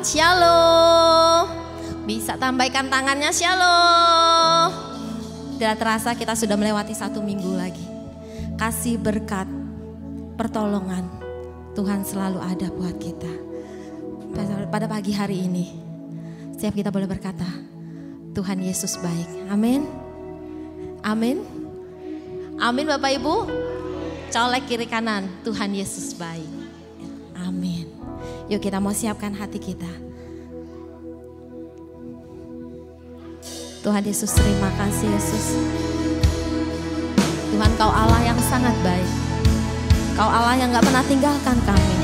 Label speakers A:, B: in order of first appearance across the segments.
A: Shalom. Bisa tambahkan tangannya, shalom. Tidak terasa kita sudah melewati 1 minggu lagi. Kasih berkat, pertolongan Tuhan selalu ada buat kita. Pada pagi hari ini, setiap kita boleh berkata, Tuhan Yesus baik. Amin. Amin. Amin Bapak Ibu. Colek kiri kanan, Tuhan Yesus baik. Amin. Yuk kita mau siapkan hati kita. Tuhan Yesus, terima kasih Yesus. Tuhan, Kau Allah yang sangat baik. Kau Allah yang gak pernah tinggalkan kami.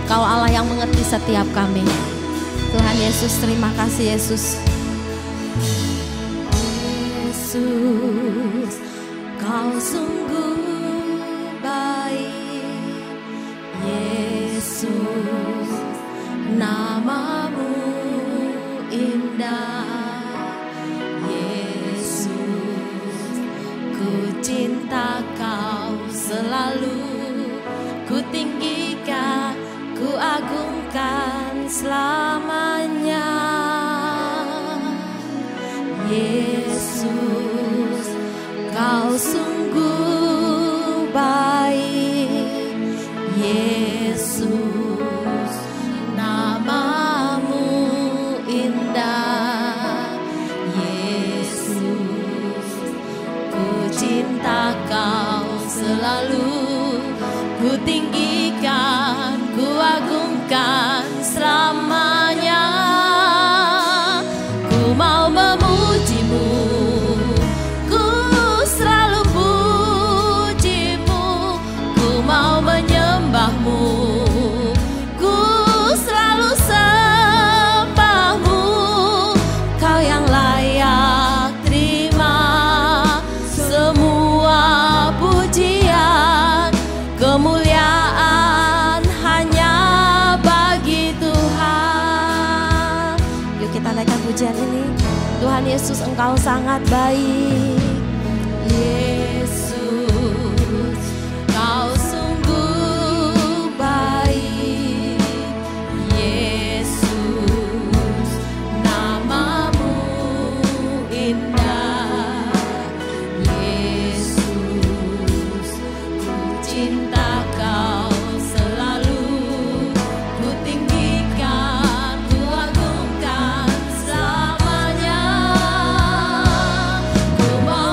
A: Kau Allah yang mengerti setiap kami. Tuhan Yesus, terima kasih Yesus. Yesus, Kau sungguh baik. Yesus, namamu indah. Cinta Kau selalu ku tinggikan, ku agungkan selamanya. Yesus, Kau sungguh baik. Yesus, namamu indah. Cinta Kau selalu ku tinggikan, ku agungkan selamanya. Ku mau memuji-Mu, ku selalu puji-Mu. Ku mau menyembah-Mu, ku selalu sembah-Mu. Kau yang layak terima semua pujian, kemuliaan hanya bagi Tuhan. Yuk kita naikkan pujian ini. Tuhan Yesus, Engkau sangat baik. Yesus, Kau sungguh baik. Yesus, namamu indah. Cinta Kau selalu ku tinggikan, ku agungkan selamanya. Ku mau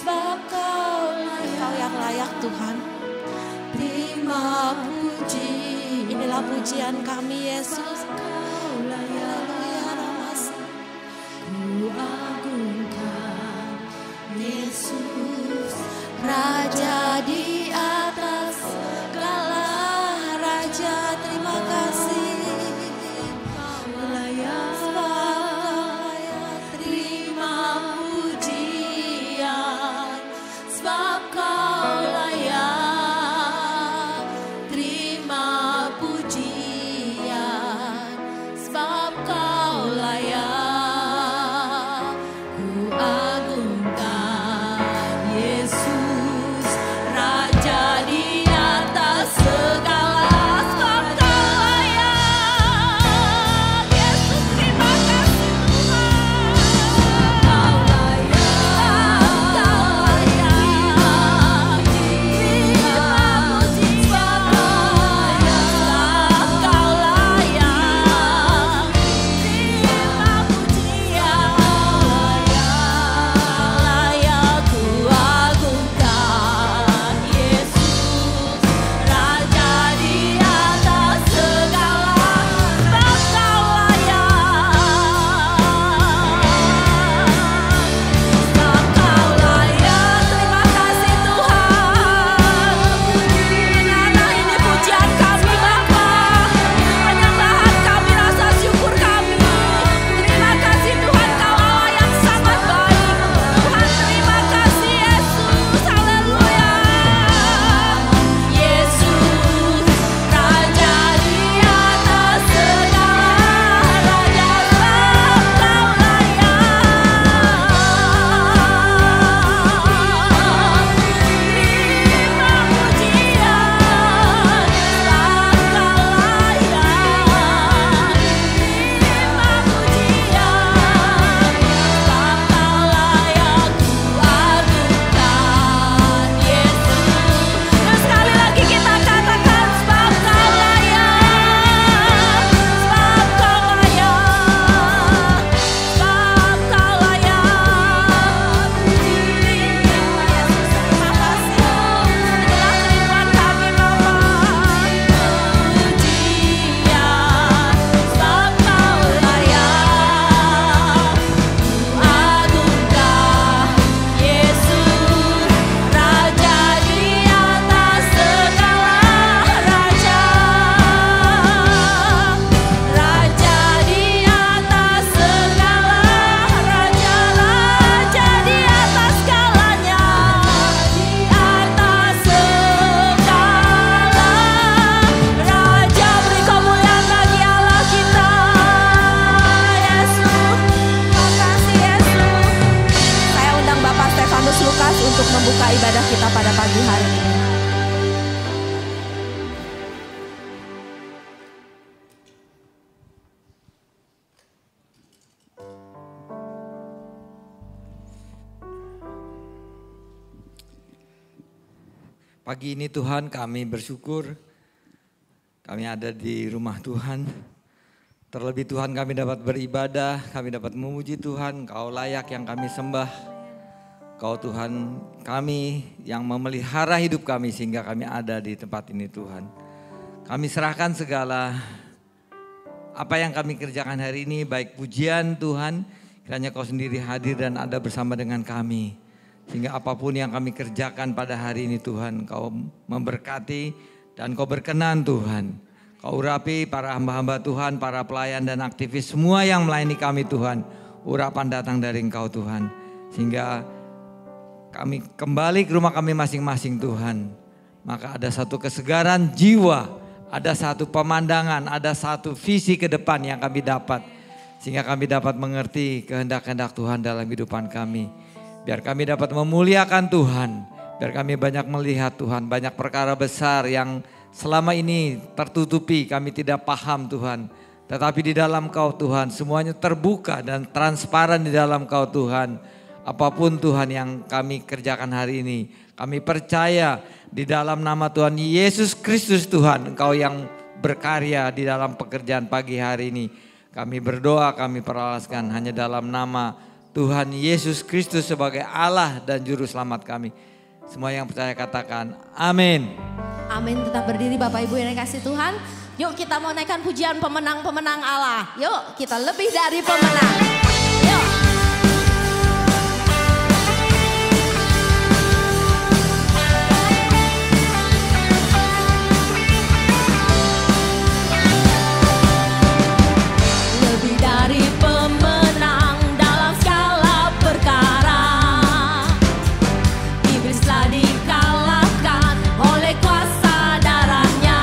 A: sebab Kau yang layak Tuhan. Terima puji, inilah pujian kami Yesus. Yesus, Raja di atas segala raja, terima kasih. Kau layak, terima pujian, sebab Kau layak. Terima pujian, sebab Kau layak. Ibadah kita pada pagi hari ini.
B: Pagi ini Tuhan kami bersyukur kami ada di rumah Tuhan. Terlebih Tuhan kami dapat beribadah, kami dapat memuji Tuhan, Kau layak yang kami sembah. Kau Tuhan kami yang memelihara hidup kami sehingga kami ada di tempat ini Tuhan. Kami serahkan segala apa yang kami kerjakan hari ini, baik pujian Tuhan, kiranya Kau sendiri hadir dan ada bersama dengan kami. Sehingga apapun yang kami kerjakan pada hari ini Tuhan, Kau memberkati dan Kau berkenan Tuhan. Kau urapi para hamba-hamba Tuhan, para pelayan dan aktivis semua yang melayani kami Tuhan. Urapan datang dari Engkau Tuhan. Sehingga kami kembali ke rumah kami masing-masing Tuhan. Maka ada satu kesegaran jiwa, ada satu pemandangan, ada satu visi ke depan yang kami dapat. Sehingga kami dapat mengerti kehendak-kehendak Tuhan dalam kehidupan kami. Biar kami dapat memuliakan Tuhan. Biar kami banyak melihat Tuhan, banyak perkara besar yang selama ini tertutupi, kami tidak paham Tuhan. Tetapi di dalam Kau Tuhan semuanya terbuka dan transparan di dalam Kau Tuhan. Apapun Tuhan yang kami kerjakan hari ini, kami percaya di dalam nama Tuhan Yesus Kristus Tuhan, Engkau yang berkarya di dalam pekerjaan pagi hari ini. Kami berdoa, kami peralaskan hanya dalam nama Tuhan Yesus Kristus sebagai Allah dan Juru Selamat kami. Semua yang percaya katakan amin.
A: Amin. Tetap berdiri Bapak Ibu yang dikasih Tuhan. Yuk kita mau naikkan pujian pemenang-pemenang Allah. Yuk kita lebih dari pemenang. Yuk. Lebih dari pemenang dalam segala perkara. Iblis telah dikalahkan oleh kuasa darahnya.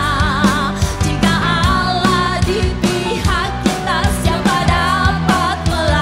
A: Jika Allah di pihak kita, siapa dapat melawan?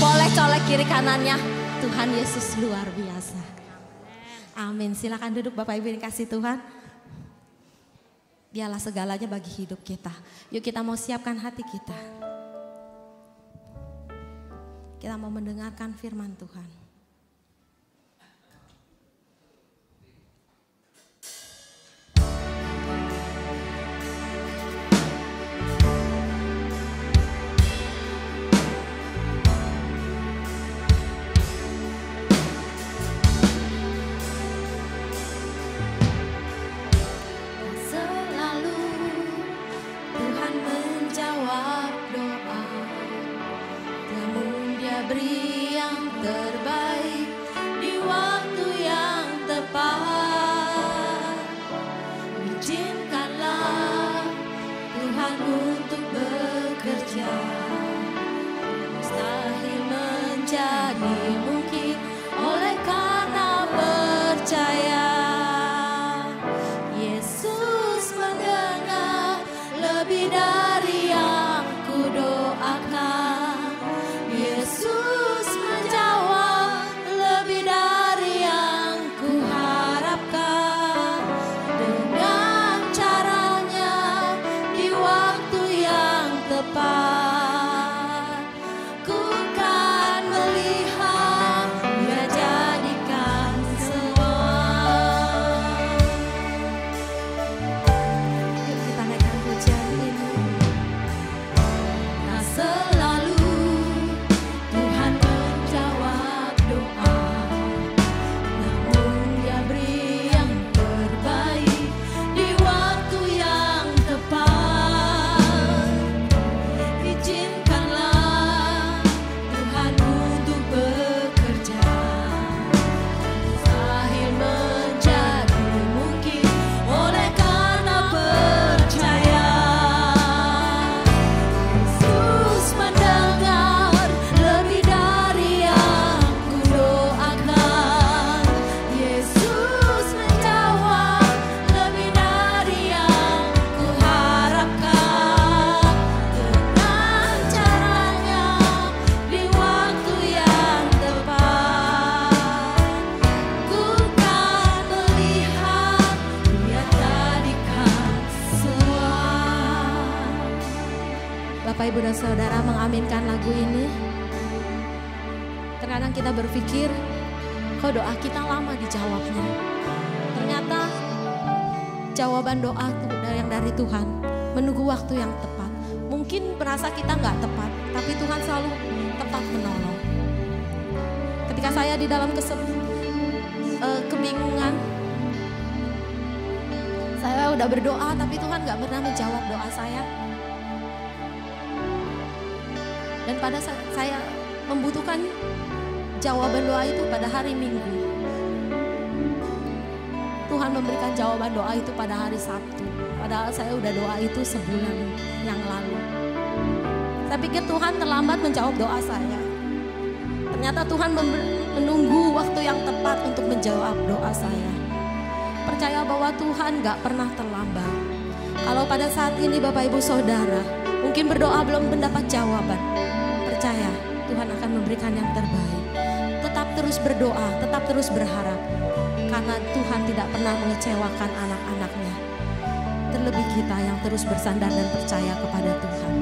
A: Boleh colek kiri kanannya. Tuhan Yesus luar biasa. Amin. Silakan duduk Bapak Ibu yang kasih Tuhan. Dialah segalanya bagi hidup kita. Yuk kita mau siapkan hati kita. Kita mau mendengarkan firman Tuhan.
C: Beri yang terbaik di waktu yang tepat. Izinkanlah Tuhan untuk bekerja. Mustahil menjadi mungkin oleh karena percaya. Yesus mendengar lebih dari yang kudoakan. Yesus menjawab lebih dari yang kuharapkan. Dengan caranya di waktu yang tepat, ku kan melihat Dia jadikan semua.
A: Yuk kita naikkan pujian ini.
C: Tak selalu Tuhan menjawab doa, namun Dia beri yang terbaik di waktu yang tepat. Izinkanlah Tuhan untuk bekerja. Mustahil menjadi mungkin oleh karena percaya. Yesus mendengar lebih dari yang kudoakan. Yesus menjawab lebih dari yang kuharapkan. Dengan caranya di waktu yang tepat, ku kan melihat Dia jadikan semua.
A: Bapak Ibu dan Saudara mengaminkan lagu ini. Terkadang kita berpikir, kok doa kita lama dijawabnya. Ternyata jawaban doa yang dari Tuhan menunggu waktu yang tepat. Mungkin merasa kita nggak tepat, tapi Tuhan selalu tepat menolong. Ketika saya di dalam kebingungan, saya udah berdoa tapi Tuhan nggak pernah menjawab doa saya. Dan pada saat saya membutuhkan jawaban doa itu pada hari Minggu, Tuhan memberikan jawaban doa itu pada hari Sabtu. Padahal saya udah doa itu sebulan yang lalu. Saya pikir Tuhan terlambat menjawab doa saya. Ternyata Tuhan menunggu waktu yang tepat untuk menjawab doa saya. Percaya bahwa Tuhan gak pernah terlambat. Kalau pada saat ini Bapak Ibu Saudara mungkin berdoa belum mendapat jawaban, percaya Tuhan akan memberikan yang terbaik. Tetap terus berdoa, tetap terus berharap. Karena Tuhan tidak pernah mengecewakan anak-anaknya. Terlebih kita yang terus bersandar dan percaya kepada Tuhan.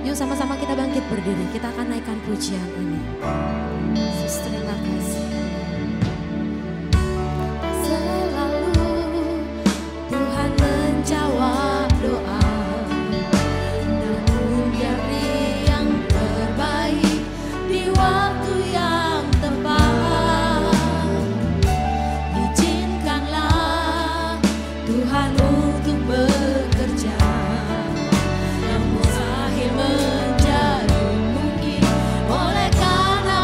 A: Yuk sama-sama kita bangkit berdiri, kita akan naikkan pujian ini. Yesus, terima kasih.
C: Selalu Tuhan menjawab doa, namun Dia beri yang terbaik di waktu yang tepat. Izinkanlah Tuhan untuk bekerja. Yang mustahil menjadi mungkin oleh karena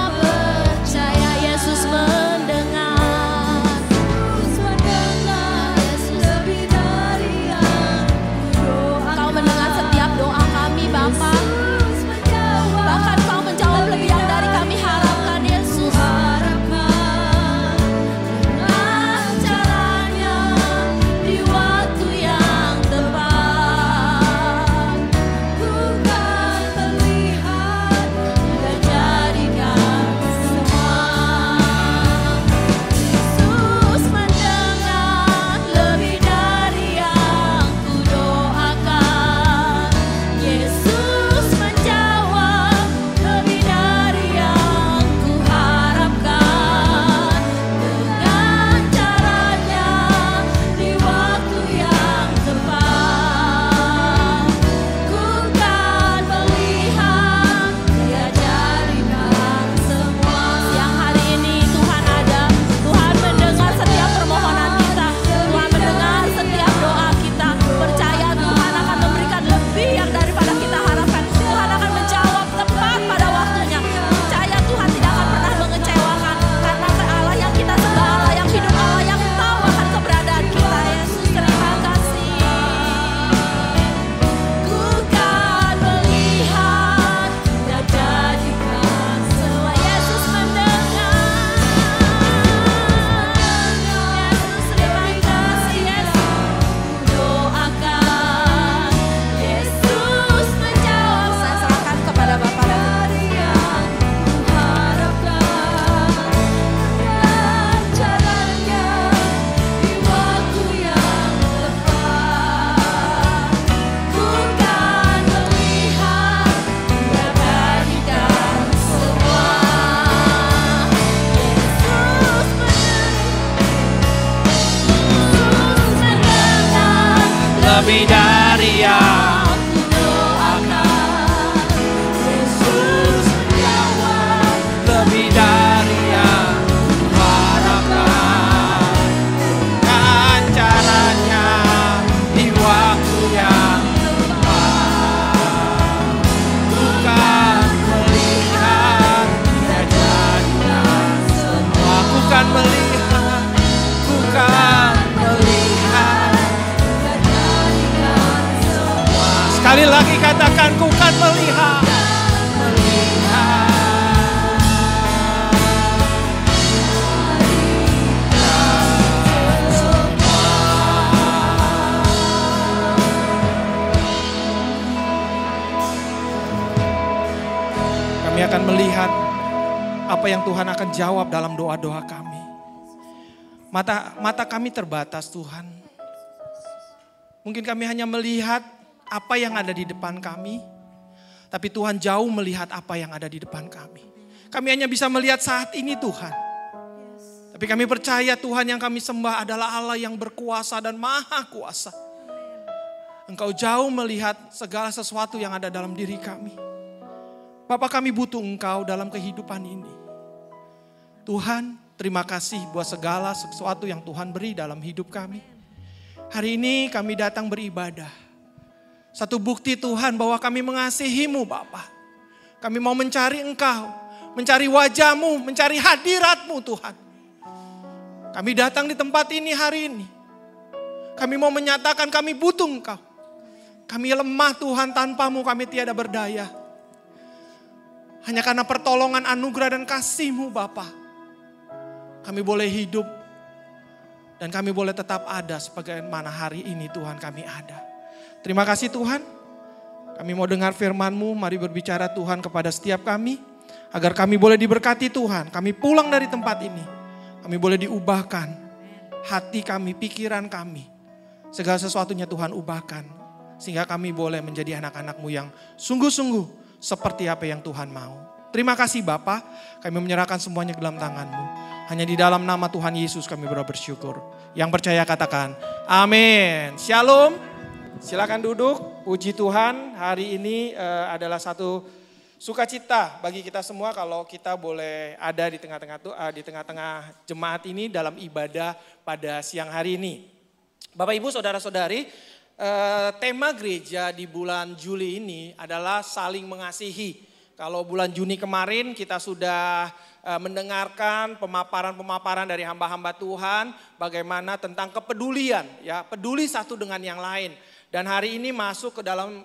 D: Katakan ku kan melihat. Kami akan melihat apa yang Tuhan akan jawab dalam doa-doa kami. Mata kami terbatas Tuhan. Mungkin kami hanya melihat apa yang ada di depan kami. Tapi Tuhan jauh melihat apa yang ada di depan kami. Kami hanya bisa melihat saat ini Tuhan. Tapi kami percaya Tuhan yang kami sembah adalah Allah yang berkuasa dan maha kuasa. Engkau jauh melihat segala sesuatu yang ada dalam diri kami. Bapa, kami butuh Engkau dalam kehidupan ini. Tuhan, terima kasih buat segala sesuatu yang Tuhan beri dalam hidup kami. Hari ini kami datang beribadah. Satu bukti Tuhan bahwa kami mengasihi-Mu Bapa. Kami mau mencari Engkau, mencari wajah-Mu, mencari hadirat-Mu Tuhan. Kami datang di tempat ini hari ini. Kami mau menyatakan kami butuh Engkau. Kami lemah Tuhan, tanpa-Mu kami tiada berdaya. Hanya karena pertolongan, anugerah dan kasih-Mu Bapa, kami boleh hidup dan kami boleh tetap ada sebagaimana hari ini Tuhan kami ada. Terima kasih Tuhan. Kami mau dengar firman-Mu, mari berbicara Tuhan kepada setiap kami. Agar kami boleh diberkati Tuhan. Kami pulang dari tempat ini. Kami boleh diubahkan. Hati kami, pikiran kami. Segala sesuatunya Tuhan ubahkan. Sehingga kami boleh menjadi anak-anak-Mu yang sungguh-sungguh seperti apa yang Tuhan mau. Terima kasih Bapa, kami menyerahkan semuanya ke dalam tangan-Mu. Hanya di dalam nama Tuhan Yesus kami bersyukur. Yang percaya katakan, amin. Shalom. Silakan duduk. Puji Tuhan, hari ini adalah satu sukacita bagi kita semua kalau kita boleh ada di tengah-tengah jemaat ini dalam ibadah pada siang hari ini. Bapak Ibu, saudara-saudari, tema gereja di bulan Juli ini adalah saling mengasihi. Kalau bulan Juni kemarin kita sudah mendengarkan pemaparan-pemaparan dari hamba-hamba Tuhan bagaimana tentang kepedulian, ya, peduli satu dengan yang lain. Dan hari ini masuk ke dalam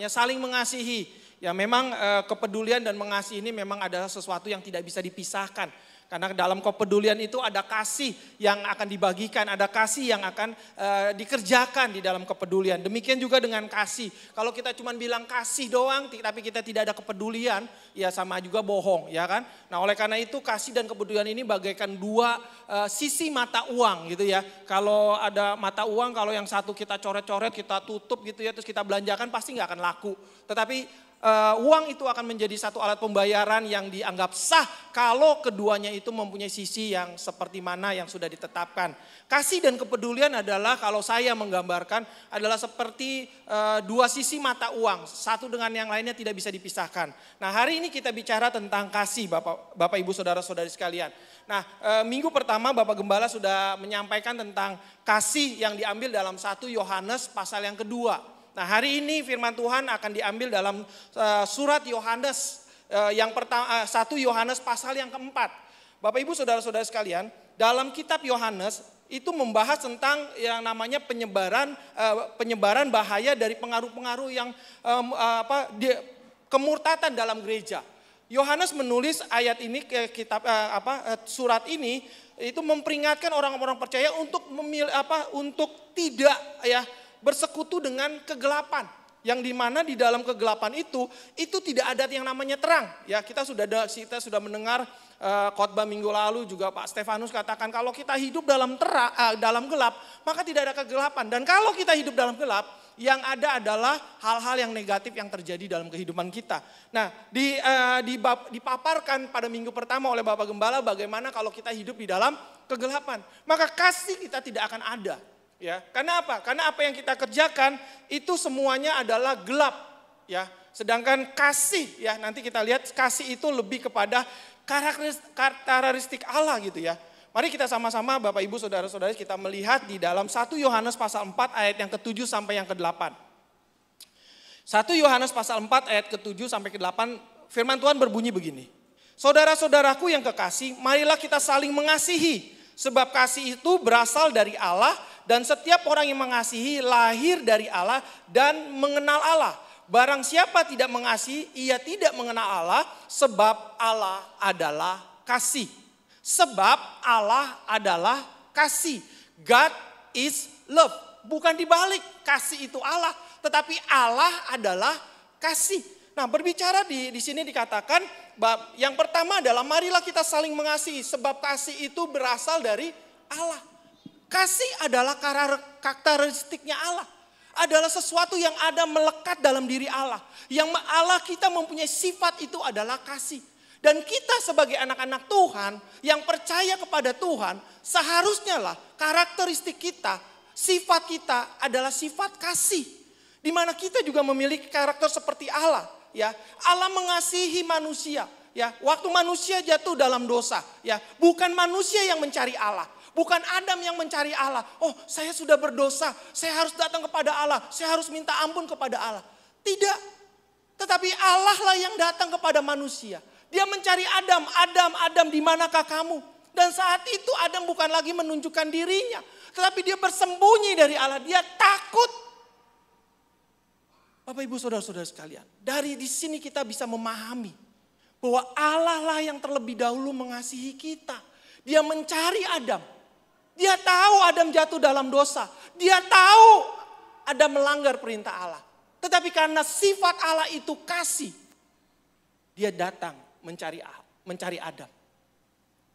D: saling mengasihi. Ya memang kepedulian dan mengasihi ini memang adalah sesuatu yang tidak bisa dipisahkan. Karena dalam kepedulian itu ada kasih yang akan dibagikan, ada kasih yang akan dikerjakan di dalam kepedulian. Demikian juga dengan kasih. Kalau kita cuma bilang kasih doang, tapi kita tidak ada kepedulian, ya sama juga bohong, ya kan? Nah oleh karena itu kasih dan kepedulian ini bagaikan dua sisi mata uang gitu ya. Kalau ada mata uang, kalau yang satu kita coret-coret, kita tutup gitu ya, terus kita belanjakan pasti nggak akan laku. Tetapi uang itu akan menjadi satu alat pembayaran yang dianggap sah kalau keduanya itu mempunyai sisi yang seperti mana yang sudah ditetapkan. Kasih dan kepedulian adalah kalau saya menggambarkan adalah seperti dua sisi mata uang. Satu dengan yang lainnya tidak bisa dipisahkan. Nah hari ini kita bicara tentang kasih Bapak Ibu Saudara-saudari sekalian. Nah minggu pertama Bapak Gembala sudah menyampaikan tentang kasih yang diambil dalam 1 Yohanes pasal yang kedua. Nah hari ini firman Tuhan akan diambil dalam surat Yohanes yang pertama, 1 Yohanes pasal yang keempat. Bapak Ibu Saudara-saudara sekalian, dalam kitab Yohanes itu membahas tentang yang namanya penyebaran bahaya dari pengaruh-pengaruh yang kemurtatan dalam gereja. Yohanes menulis ayat ini ke kitab surat ini itu memperingatkan orang-orang percaya untuk untuk tidak bersekutu dengan kegelapan. Yang dimana di dalam kegelapan itu tidak ada yang namanya terang. Ya kita sudah mendengar khotbah minggu lalu juga Pak Stefanus katakan kalau kita hidup dalam gelap maka tidak ada kegelapan. Dan kalau kita hidup dalam gelap yang ada adalah hal-hal yang negatif yang terjadi dalam kehidupan kita. Nah dipaparkan pada minggu pertama oleh Bapak Gembala bagaimana kalau kita hidup di dalam kegelapan. Maka kasih kita tidak akan ada. Ya, karena apa? Karena apa yang kita kerjakan itu semuanya adalah gelap, ya. Sedangkan kasih, ya nanti kita lihat kasih itu lebih kepada karakteristik Allah gitu ya. Mari kita sama-sama Bapak Ibu Saudara-saudari kita melihat di dalam 1 Yohanes pasal 4 ayat yang ke-7 sampai yang ke-8. 1 Yohanes pasal 4 ayat ke-7 sampai ke-8 firman Tuhan berbunyi begini. Saudara-saudaraku yang kekasih, marilah kita saling mengasihi. Sebab kasih itu berasal dari Allah dan setiap orang yang mengasihi lahir dari Allah dan mengenal Allah. barang siapa tidak mengasihi, ia tidak mengenal Allah, sebab Allah adalah kasih. Sebab Allah adalah kasih. God is love. Bukan dibalik, kasih itu Allah, tetapi Allah adalah kasih. Nah, berbicara di sini dikatakan, yang pertama adalah marilah kita saling mengasihi, sebab kasih itu berasal dari Allah. Kasih adalah karakteristiknya Allah. Adalah sesuatu yang ada melekat dalam diri Allah. Yang Allah kita mempunyai sifat itu adalah kasih. Dan kita sebagai anak-anak Tuhan yang percaya kepada Tuhan, seharusnya lah karakteristik kita, sifat kita adalah sifat kasih. Di mana kita juga memiliki karakter seperti Allah. Ya, Allah mengasihi manusia. Ya, waktu manusia jatuh dalam dosa, ya, bukan manusia yang mencari Allah, bukan Adam yang mencari Allah. Oh, saya sudah berdosa, saya harus datang kepada Allah, saya harus minta ampun kepada Allah. Tidak, tetapi Allah lah yang datang kepada manusia. Dia mencari Adam, Adam, di manakah kamu? Dan saat itu Adam bukan lagi menunjukkan dirinya, tetapi dia bersembunyi dari Allah. Dia takut. Bapak Ibu Saudara-saudara sekalian, dari di sini kita bisa memahami bahwa Allah lah yang terlebih dahulu mengasihi kita. Dia mencari Adam. Dia tahu Adam jatuh dalam dosa. Dia tahu Adam melanggar perintah Allah. Tetapi karena sifat Allah itu kasih, dia datang mencari Adam.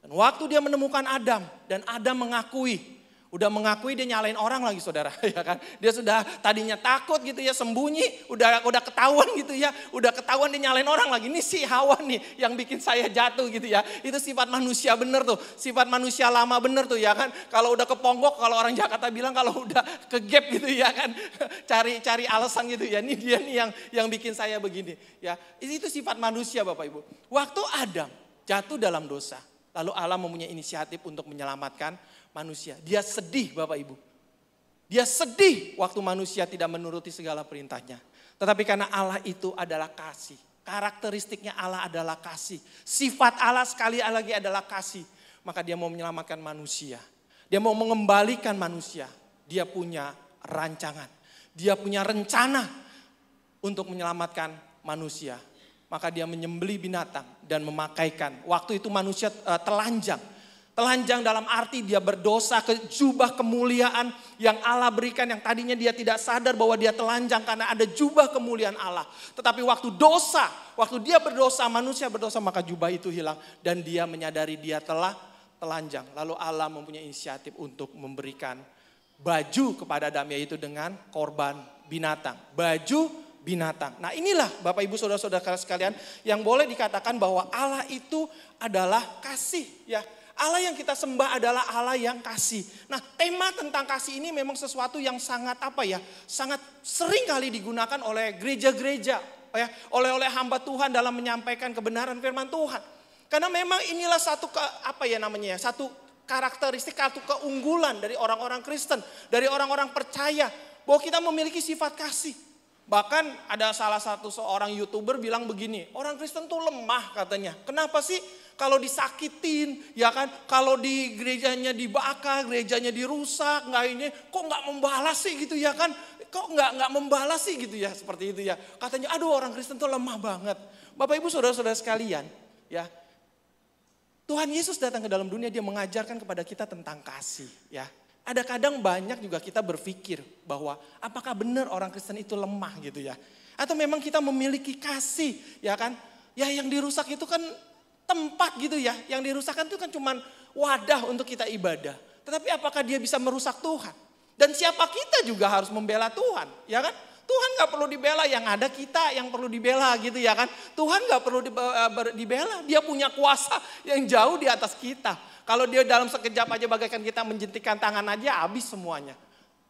D: Dan waktu dia menemukan Adam dan Adam mengakui, udah mengakui dia nyalain orang lagi saudara, ya kan? Dia sudah tadinya takut gitu ya, sembunyi, udah ketahuan gitu ya, udah ketahuan dia nyalain orang lagi. Ini si Hawa nih yang bikin saya jatuh gitu ya. Itu sifat manusia bener tuh, sifat manusia lama bener tuh ya kan. Kalau udah keponggok, kalau orang Jakarta bilang kalau udah ke gap gitu ya kan, cari alasan gitu ya. Ini dia nih yang bikin saya begini ya. Itu sifat manusia Bapak Ibu. Waktu Adam jatuh dalam dosa, lalu Allah mempunyai inisiatif untuk menyelamatkan manusia. Dia sedih Bapak Ibu. Dia sedih waktu manusia tidak menuruti segala perintahnya. Tetapi karena Allah itu adalah kasih. Karakteristiknya Allah adalah kasih. Sifat Allah sekali lagi adalah kasih. Maka dia mau menyelamatkan manusia. Dia mau mengembalikan manusia. Dia punya rancangan. Dia punya rencana untuk menyelamatkan manusia. Maka dia menyembelih binatang dan memakaikan. Waktu itu manusia telanjang. Telanjang dalam arti dia berdosa ke jubah kemuliaan yang Allah berikan. Yang tadinya dia tidak sadar bahwa dia telanjang karena ada jubah kemuliaan Allah. Tetapi waktu dia berdosa, manusia berdosa, maka jubah itu hilang. Dan dia menyadari dia telah telanjang. Lalu Allah mempunyai inisiatif untuk memberikan baju kepada Adam, yaitu dengan korban binatang. Baju binatang. Nah inilah Bapak Ibu Saudara-saudara sekalian yang boleh dikatakan bahwa Allah itu adalah kasih ya. Allah yang kita sembah adalah Allah yang kasih. Nah tema tentang kasih ini memang sesuatu yang sangat sangat sering kali digunakan oleh gereja-gereja ya, oleh hamba Tuhan dalam menyampaikan kebenaran firman Tuhan. Karena memang inilah satu satu karakteristik, satu keunggulan dari orang-orang Kristen, dari orang-orang percaya bahwa kita memiliki sifat kasih. Bahkan ada salah satu seorang YouTuber bilang begini, orang Kristen tuh lemah katanya. Kenapa sih kalau disakitin, ya kan? Kalau di gerejanya dibakar, gerejanya dirusak, kok nggak membalas sih gitu ya kan? Kok nggak membalas sih gitu ya, seperti itu ya. Katanya, aduh orang Kristen tuh lemah banget. Bapak Ibu Saudara-saudara sekalian, ya. Tuhan Yesus datang ke dalam dunia, dia mengajarkan kepada kita tentang kasih, ya. Ada kadang banyak juga kita berpikir bahwa apakah benar orang Kristen itu lemah gitu ya. Atau memang kita memiliki kasih ya kan. Ya yang dirusak itu kan tempat gitu ya. Yang dirusakkan itu kan cuma wadah untuk kita ibadah. Tetapi apakah dia bisa merusak Tuhan? Dan siapa kita juga harus membela Tuhan ya kan. Tuhan gak perlu dibela, yang ada kita yang perlu dibela gitu ya kan. Tuhan gak perlu dibela, dia punya kuasa yang jauh di atas kita. Kalau dia dalam sekejap aja bagaikan kita menjentikan tangan aja habis semuanya.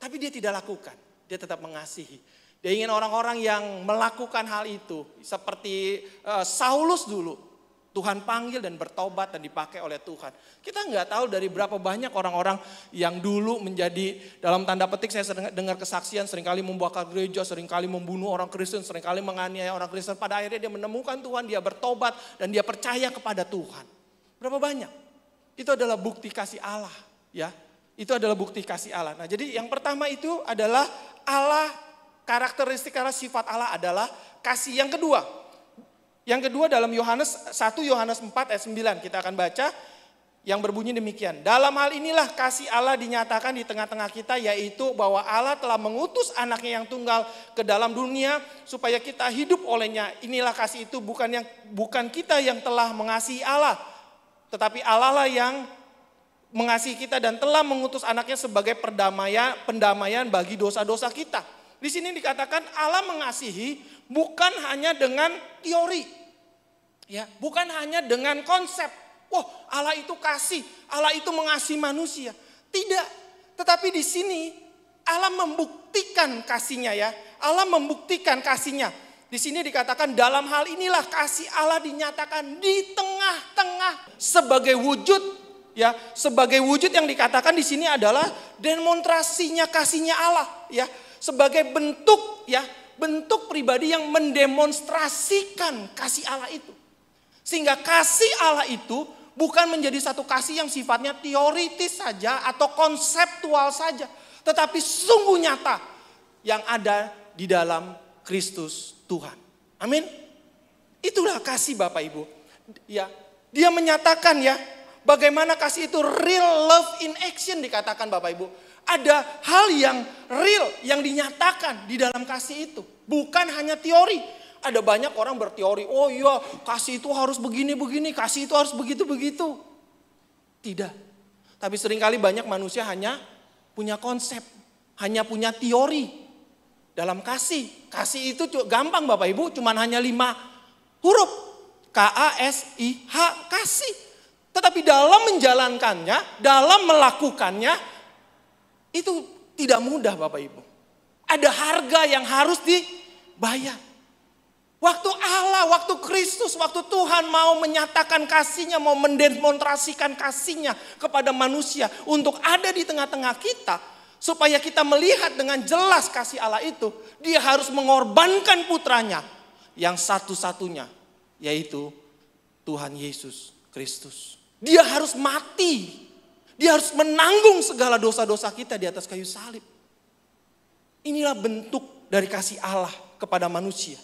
D: Tapi dia tidak lakukan, dia tetap mengasihi. Dia ingin orang-orang yang melakukan hal itu seperti Saulus dulu. Tuhan panggil dan bertobat dan dipakai oleh Tuhan. Kita nggak tahu dari berapa banyak orang-orang yang dulu menjadi dalam tanda petik, saya sering dengar kesaksian, seringkali membakar gereja, seringkali membunuh orang Kristen, seringkali menganiaya orang Kristen. Pada akhirnya dia menemukan Tuhan, dia bertobat dan dia percaya kepada Tuhan. Berapa banyak? Itu adalah bukti kasih Allah, ya. Itu adalah bukti kasih Allah. Nah, jadi yang pertama itu adalah Allah karakteristik karena sifat Allah adalah kasih. Yang kedua dalam Yohanes 1 Yohanes 4 ayat 9 kita akan baca yang berbunyi demikian. Dalam hal inilah kasih Allah dinyatakan di tengah-tengah kita, yaitu bahwa Allah telah mengutus anaknya yang tunggal ke dalam dunia supaya kita hidup olehnya. Inilah kasih itu, bukan kita yang telah mengasihi Allah, tetapi Allah lah yang mengasihi kita dan telah mengutus anaknya sebagai pendamaian bagi dosa-dosa kita. Di sini dikatakan Allah mengasihi bukan hanya dengan teori, ya, bukan hanya dengan konsep. Wah, Allah itu kasih, Allah itu mengasihi manusia. Tidak, tetapi di sini Allah membuktikan kasihnya, ya. Allah membuktikan kasihnya. Di sini dikatakan dalam hal inilah kasih Allah dinyatakan di tengah-tengah sebagai wujud, ya, sebagai wujud yang dikatakan di sini adalah demonstrasinya kasihnya Allah, ya, sebagai bentuk, ya, bentuk pribadi yang mendemonstrasikan kasih Allah itu. Sehingga kasih Allah itu bukan menjadi satu kasih yang sifatnya teoritis saja atau konseptual saja, tetapi sungguh nyata yang ada di dalam Kristus Tuhan. Amin. Itulah kasih Bapak Ibu. Ya, dia menyatakan, ya, bagaimana kasih itu real love in action dikatakan Bapak Ibu. Ada hal yang real yang dinyatakan di dalam kasih itu, bukan hanya teori. Ada banyak orang berteori, oh iya kasih itu harus begini-begini, kasih itu harus begitu-begitu. Tidak. Tapi seringkali banyak manusia hanya punya konsep, hanya punya teori dalam kasih. Kasih itu gampang Bapak Ibu, cuman hanya 5 huruf. K-A-S-I-H, kasih. Tetapi dalam menjalankannya, dalam melakukannya, itu tidak mudah Bapak Ibu. Ada harga yang harus dibayar. Waktu Allah, waktu Kristus, waktu Tuhan mau menyatakan kasihnya, mau mendemonstrasikan kasihnya kepada manusia untuk ada di tengah-tengah kita, supaya kita melihat dengan jelas kasih Allah itu, dia harus mengorbankan putranya yang satu-satunya, yaitu Tuhan Yesus Kristus. Dia harus mati, dia harus menanggung segala dosa-dosa kita di atas kayu salib. Inilah bentuk dari kasih Allah kepada manusia.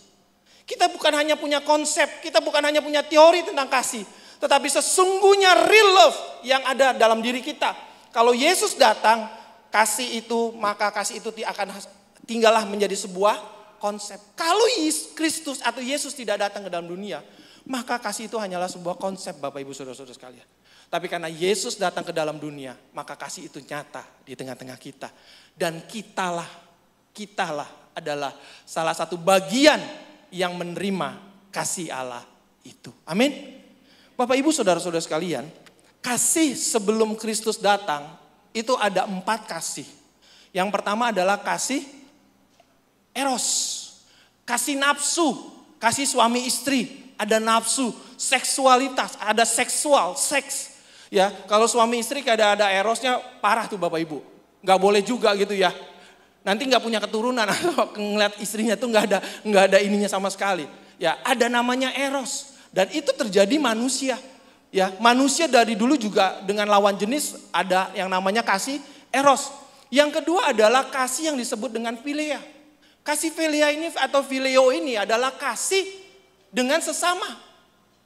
D: Kita bukan hanya punya konsep, kita bukan hanya punya teori tentang kasih, tetapi sesungguhnya real love yang ada dalam diri kita. Kalau Yesus datang, kasih itu, maka kasih itu akan tinggallah menjadi sebuah konsep. Kalau Kristus atau Yesus tidak datang ke dalam dunia, maka kasih itu hanyalah sebuah konsep Bapak Ibu Saudara-saudara sekalian. Tapi karena Yesus datang ke dalam dunia, maka kasih itu nyata di tengah-tengah kita. Dan kitalah adalah salah satu bagian yang menerima kasih Allah itu. Amin. Bapak Ibu Saudara-saudara sekalian, kasih sebelum Kristus datang itu ada 4 kasih. Yang pertama adalah kasih eros, kasih nafsu, kasih suami istri, ada nafsu, seksualitas, ada seksual, seks. Ya, kalau suami istri ada erosnya parah tuh Bapak Ibu. Nggak boleh juga gitu ya. Nanti nggak punya keturunan atau ngeliat istrinya tuh nggak ada ininya sama sekali. Ya, ada namanya eros dan itu terjadi manusia. Ya, manusia dari dulu juga dengan lawan jenis ada yang namanya kasih eros. Yang kedua adalah kasih yang disebut dengan philia. Kasih philia ini atau phileo ini adalah kasih dengan sesama,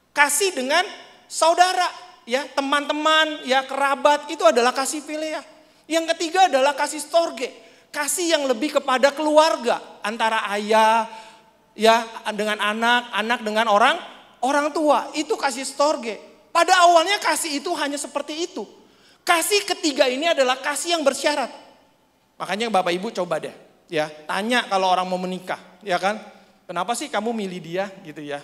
D: kasih dengan saudara, ya teman-teman, ya kerabat, itu adalah kasih philia. Yang ketiga adalah kasih storge. Kasih yang lebih kepada keluarga, antara ayah ya dengan anak dengan orang tua, itu kasih storge. Pada awalnya kasih itu hanya seperti itu. Kasih ketiga ini adalah kasih yang bersyarat. Makanya Bapak Ibu coba deh ya, tanya kalau orang mau menikah, ya kan? Kenapa sih kamu milih dia gitu ya?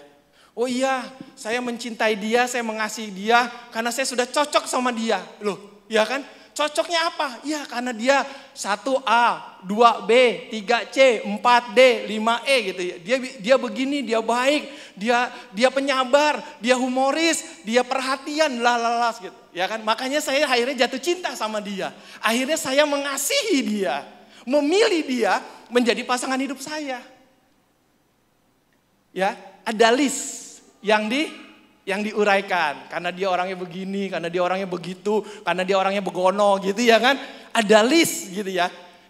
D: Oh iya, saya mencintai dia, saya mengasihi dia karena saya sudah cocok sama dia. Loh, ya kan? Cocoknya apa? Ya karena dia 1A, 2B, 3C, 4D, 5E gitu ya. Dia begini, dia baik, dia penyabar, dia humoris, dia perhatian, lalalas gitu. Ya kan? Makanya saya akhirnya jatuh cinta sama dia. Akhirnya saya mengasihi dia, memilih dia menjadi pasangan hidup saya. Ya, ada list yang diuraikan, karena dia orangnya begini, karena dia orangnya begitu, karena dia orangnya begono gitu ya kan. Ada list gitu ya.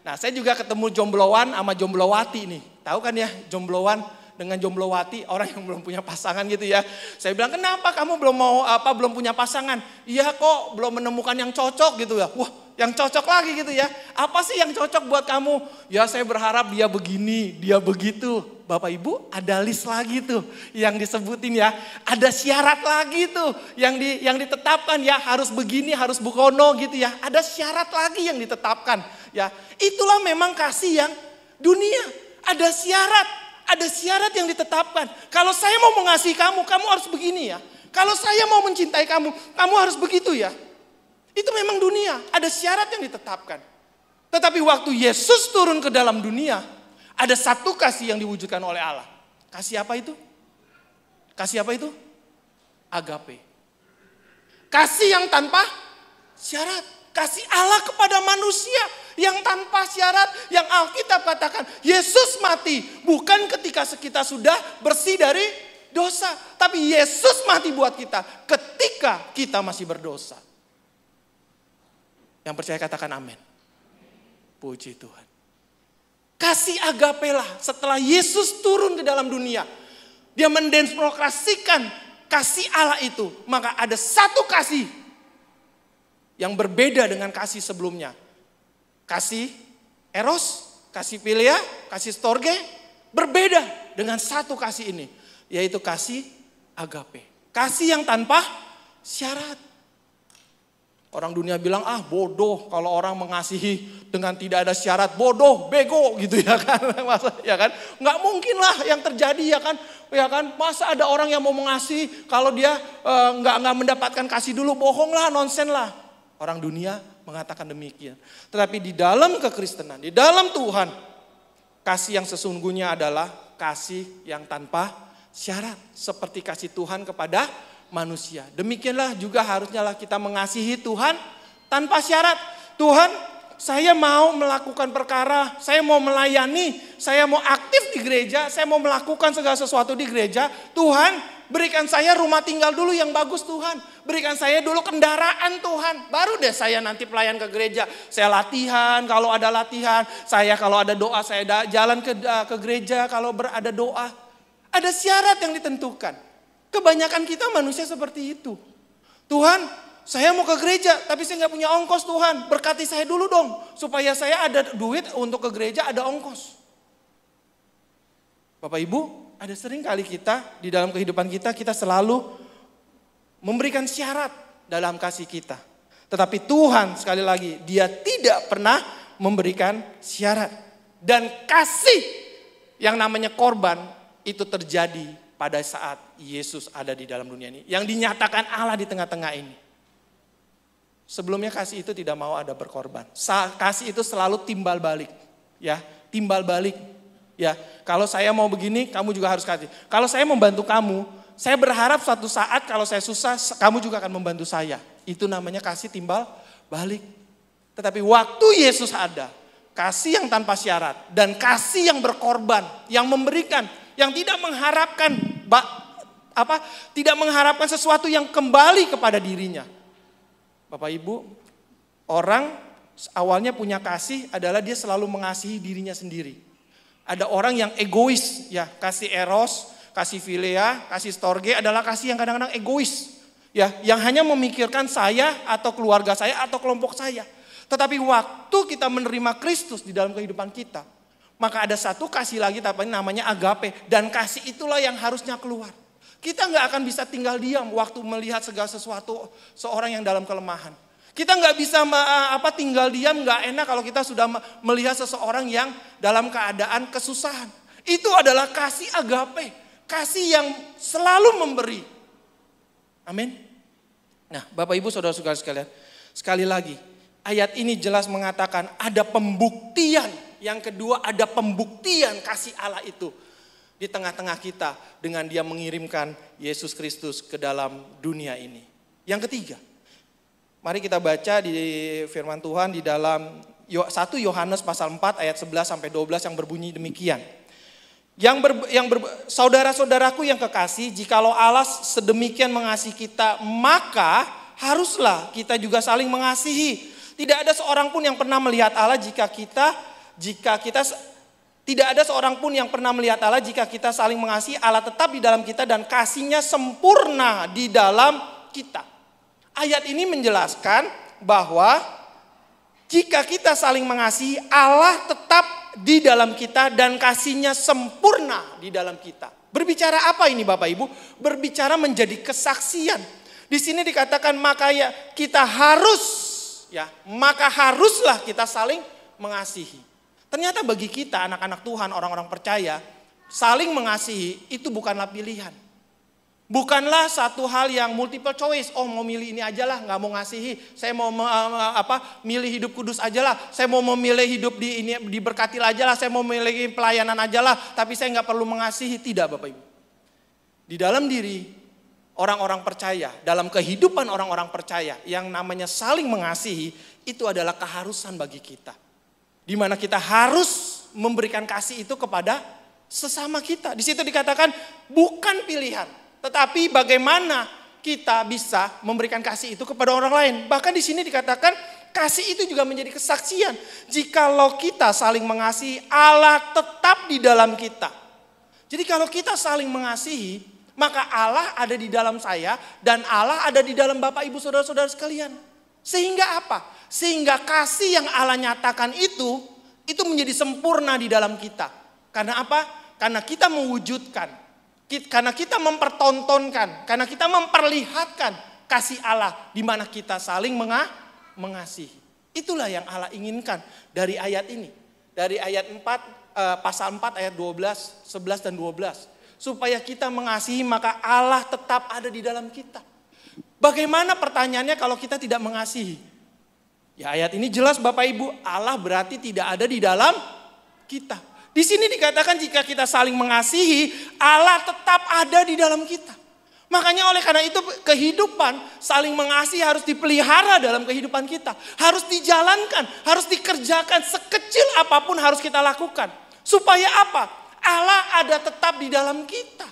D: Nah, saya juga ketemu jombloan sama jomblowati nih. Tahu kan ya, jombloan dengan jomblowati, orang yang belum punya pasangan gitu ya. Saya bilang, kenapa kamu belum punya pasangan? Iya kok, belum menemukan yang cocok gitu ya. Wah, yang cocok lagi gitu ya. Apa sih yang cocok buat kamu? Ya saya berharap dia begini, dia begitu. Bapak Ibu, ada list lagi tuh yang disebutin ya. Ada syarat lagi tuh yang ditetapkan ya, harus begini, harus bukono gitu ya. Ada syarat lagi yang ditetapkan ya. Itulah memang kasih yang dunia. Ada syarat yang ditetapkan. Kalau saya mau mengasihi kamu, kamu harus begini ya. Kalau saya mau mencintai kamu, kamu harus begitu ya. Itu memang dunia, ada syarat yang ditetapkan. Tetapi waktu Yesus turun ke dalam dunia, ada satu kasih yang diwujudkan oleh Allah. Kasih apa itu? Kasih apa itu? Agape. Kasih yang tanpa syarat. Kasih Allah kepada manusia yang tanpa syarat, yang Alkitab katakan Yesus mati bukan ketika kita sudah bersih dari dosa, tapi Yesus mati buat kita ketika kita masih berdosa. Yang percaya katakan amin. Puji Tuhan. Kasih agape lah setelah Yesus turun ke dalam dunia, dia mendemokrasikan kasih Allah itu, maka ada satu kasih yang berbeda dengan kasih sebelumnya. Kasih eros, kasih philia, kasih storge, berbeda dengan satu kasih ini. Yaitu kasih agape. Kasih yang tanpa syarat. Orang dunia bilang, bodoh kalau orang mengasihi dengan tidak ada syarat. Bodoh, bego gitu ya kan. Masa, ya kan? Nggak mungkin lah yang terjadi ya kan. Ya kan? Masa ada orang yang mau mengasihi kalau dia nggak mendapatkan kasih dulu, bohong lah, nonsen lah. Orang dunia mengatakan demikian. Tetapi di dalam kekristenan, di dalam Tuhan, kasih yang sesungguhnya adalah kasih yang tanpa syarat. Seperti kasih Tuhan kepada manusia. Demikianlah juga harusnya lah kita mengasihi Tuhan tanpa syarat. Tuhan, saya mau melakukan perkara, saya mau melayani, saya mau aktif di gereja, saya mau melakukan segala sesuatu di gereja. Tuhan, berikan saya rumah tinggal dulu yang bagus Tuhan. Berikan saya dulu kendaraan Tuhan. Baru deh saya nanti pelayan ke gereja. Saya latihan kalau ada latihan. Saya kalau ada doa saya jalan ke gereja kalau ada doa. Ada syarat yang ditentukan. Kebanyakan kita manusia seperti itu. Tuhan, saya mau ke gereja tapi saya nggak punya ongkos Tuhan. Berkati saya dulu dong. Supaya saya ada duit untuk ke gereja, ada ongkos. Bapak Ibu, ada sering kali kita di dalam kehidupan kita selalu memberikan syarat dalam kasih kita. Tetapi Tuhan sekali lagi, dia tidak pernah memberikan syarat. Dan kasih yang namanya korban itu terjadi pada saat Yesus ada di dalam dunia ini. Yang dinyatakan Allah di tengah-tengah ini. Sebelumnya kasih itu tidak mau ada berkorban. Kasih itu selalu timbal balik. Ya, timbal balik. Ya, kalau saya mau begini, kamu juga harus kasih. Kalau saya membantu kamu, saya berharap suatu saat kalau saya susah, kamu juga akan membantu saya. Itu namanya kasih timbal balik. Tetapi waktu Yesus ada, kasih yang tanpa syarat dan kasih yang berkorban, yang memberikan, yang tidak mengharapkan tidak mengharapkan sesuatu yang kembali kepada dirinya. Bapak Ibu, orang awalnya punya kasih adalah dia selalu mengasihi dirinya sendiri. Ada orang yang egois, ya, kasih eros, kasih philia, kasih storge adalah kasih yang kadang-kadang egois. Ya, yang hanya memikirkan saya atau keluarga saya atau kelompok saya. Tetapi waktu kita menerima Kristus di dalam kehidupan kita, maka ada satu kasih lagi tapi namanya agape. Dan kasih itulah yang harusnya keluar. Kita nggak akan bisa tinggal diam waktu melihat segala sesuatu seorang yang dalam kelemahan. Kita nggak bisa tinggal diam, nggak enak kalau kita sudah melihat seseorang yang dalam keadaan kesusahan. Itu adalah kasih agape, kasih yang selalu memberi. Amin. Nah, Bapak Ibu Saudara-saudara sekalian, sekali lagi ayat ini jelas mengatakan ada pembuktian. Yang kedua, ada pembuktian kasih Allah itu di tengah-tengah kita dengan Dia mengirimkan Yesus Kristus ke dalam dunia ini. Yang ketiga, mari kita baca di firman Tuhan di dalam 1 Yohanes pasal 4 ayat 11 sampai 12 yang berbunyi demikian. Saudara-saudaraku yang kekasih, jikalau Allah sedemikian mengasihi kita, maka haruslah kita juga saling mengasihi. Tidak ada seorang pun yang pernah melihat Allah jika kita jika kita tidak ada seorang pun yang pernah melihat Allah, jika kita saling mengasihi, Allah tetap di dalam kita dan kasih-Nya sempurna di dalam kita. Ayat ini menjelaskan bahwa jika kita saling mengasihi, Allah tetap di dalam kita dan kasih-Nya sempurna di dalam kita. Berbicara apa ini Bapak Ibu? Berbicara menjadi kesaksian. Di sini dikatakan maka haruslah kita saling mengasihi. Ternyata bagi kita anak-anak Tuhan, orang-orang percaya, saling mengasihi itu bukanlah pilihan. Bukanlah satu hal yang multiple choice. Oh, mau milih ini aja lah, nggak mau ngasihi. Saya mau milih hidup kudus aja lah. Saya mau memilih hidup diberkati aja lah. Saya mau memilih pelayanan aja lah. Tapi saya nggak perlu mengasihi. Tidak Bapak Ibu. Di dalam diri orang-orang percaya, dalam kehidupan orang-orang percaya, yang namanya saling mengasihi, itu adalah keharusan bagi kita. Di mana kita harus memberikan kasih itu kepada sesama kita. Di situ dikatakan bukan pilihan, tetapi bagaimana kita bisa memberikan kasih itu kepada orang lain. Bahkan di sini dikatakan kasih itu juga menjadi kesaksian. Jikalau kita saling mengasihi, Allah tetap di dalam kita. Jadi kalau kita saling mengasihi, maka Allah ada di dalam saya dan Allah ada di dalam Bapak Ibu Saudara-saudara sekalian. Sehingga apa? Sehingga kasih yang Allah nyatakan itu menjadi sempurna di dalam kita. Karena apa? Karena kita mewujudkan, karena kita mempertontonkan, karena kita memperlihatkan kasih Allah di mana kita saling mengasihi. Itulah yang Allah inginkan dari ayat ini. Dari ayat 4, pasal 4 ayat 12, 11 dan 12. Supaya kita mengasihi maka Allah tetap ada di dalam kita. Bagaimana pertanyaannya kalau kita tidak mengasihi? Ya ayat ini jelas Bapak Ibu, Allah berarti tidak ada di dalam kita. Di sini dikatakan jika kita saling mengasihi, Allah tetap ada di dalam kita. Makanya oleh karena itu kehidupan saling mengasihi harus dipelihara dalam kehidupan kita. Harus dijalankan, harus dikerjakan sekecil apapun harus kita lakukan. Supaya apa? Allah ada tetap di dalam kita.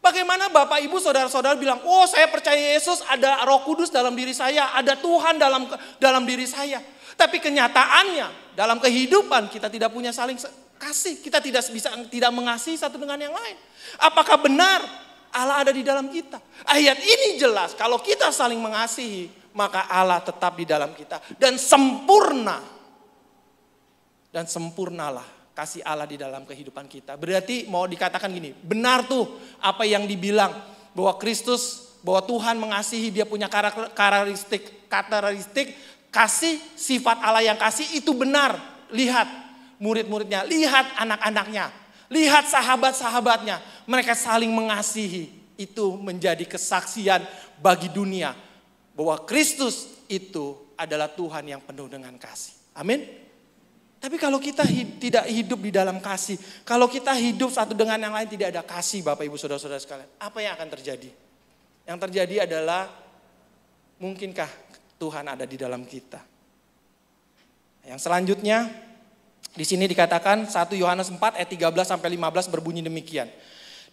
D: Bagaimana Bapak Ibu Saudara-saudara bilang, oh saya percaya Yesus, ada Roh Kudus dalam diri saya, ada Tuhan dalam diri saya. Tapi kenyataannya dalam kehidupan kita tidak punya saling kasih, kita tidak mengasihi satu dengan yang lain. Apakah benar Allah ada di dalam kita? Ayat ini jelas kalau kita saling mengasihi, maka Allah tetap di dalam kita dan sempurna. Dan sempurnalah kasih Allah di dalam kehidupan kita. Berarti mau dikatakan gini, benar tuh apa yang dibilang bahwa Kristus, bahwa Tuhan mengasihi, dia punya karakteristik kasih, sifat Allah yang kasih itu benar. Lihat murid-muridnya, lihat anak-anaknya, lihat sahabat-sahabatnya, mereka saling mengasihi. Itu menjadi kesaksian bagi dunia bahwa Kristus itu adalah Tuhan yang penuh dengan kasih. Amin. Tapi kalau kita tidak hidup di dalam kasih, kalau kita hidup satu dengan yang lain tidak ada kasih Bapak Ibu Saudara-saudara sekalian, apa yang akan terjadi? Yang terjadi adalah mungkinkah Tuhan ada di dalam kita? Yang selanjutnya di sini dikatakan 1 Yohanes 4 ayat 13 sampai 15 berbunyi demikian.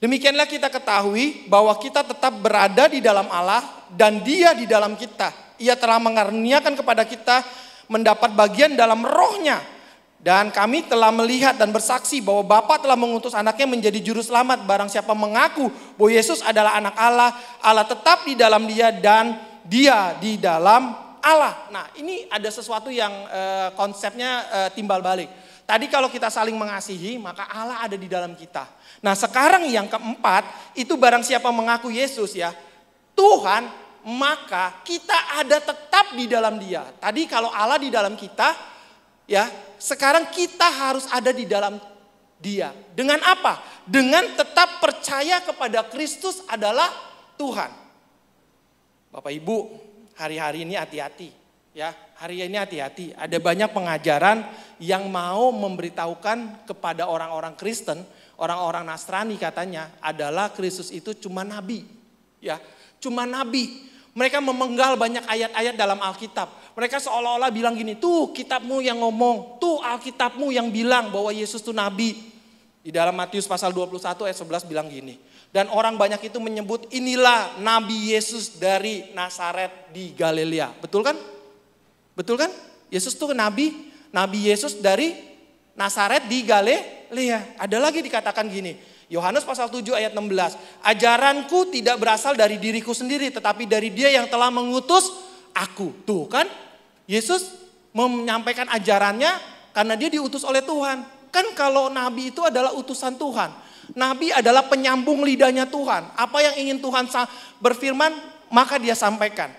D: Demikianlah kita ketahui bahwa kita tetap berada di dalam Allah dan Dia di dalam kita. Ia telah mengaruniakan kepada kita mendapat bagian dalam Roh-Nya. Dan kami telah melihat dan bersaksi bahwa Bapa telah mengutus anaknya menjadi juru selamat. Barang siapa mengaku bahwa Yesus adalah anak Allah, Allah tetap di dalam dia dan dia di dalam Allah. Nah ini ada sesuatu yang konsepnya timbal balik. Tadi kalau kita saling mengasihi maka Allah ada di dalam kita. Nah sekarang yang keempat itu barang siapa mengaku Yesus ya Tuhan, maka kita ada tetap di dalam dia. Tadi kalau Allah di dalam kita ya, sekarang kita harus ada di dalam Dia. Dengan apa? Dengan tetap percaya kepada Kristus adalah Tuhan. Bapak Ibu, hari-hari ini hati-hati. Ya, hari ini hati-hati. Ada banyak pengajaran yang mau memberitahukan kepada orang-orang Kristen, orang-orang Nasrani katanya adalah Kristus itu cuma nabi. Ya, cuma nabi. Mereka memenggal banyak ayat-ayat dalam Alkitab. Mereka seolah-olah bilang gini, tuh kitabmu yang ngomong, tuh Alkitabmu yang bilang bahwa Yesus itu nabi. Di dalam Matius pasal 21 ayat 11 bilang gini. Dan orang banyak itu menyebut inilah Nabi Yesus dari Nazaret di Galilea. Betul kan? Betul kan? Yesus itu nabi. Nabi Yesus dari Nazaret di Galilea. Ada lagi dikatakan gini, Yohanes pasal 7 ayat 16. Ajaranku tidak berasal dari diriku sendiri, tetapi dari Dia yang telah mengutus aku. Tuh kan, Yesus menyampaikan ajarannya karena Dia diutus oleh Tuhan. Kan kalau nabi itu adalah utusan Tuhan. Nabi adalah penyambung lidahnya Tuhan. Apa yang ingin Tuhan berfirman, maka Dia sampaikan.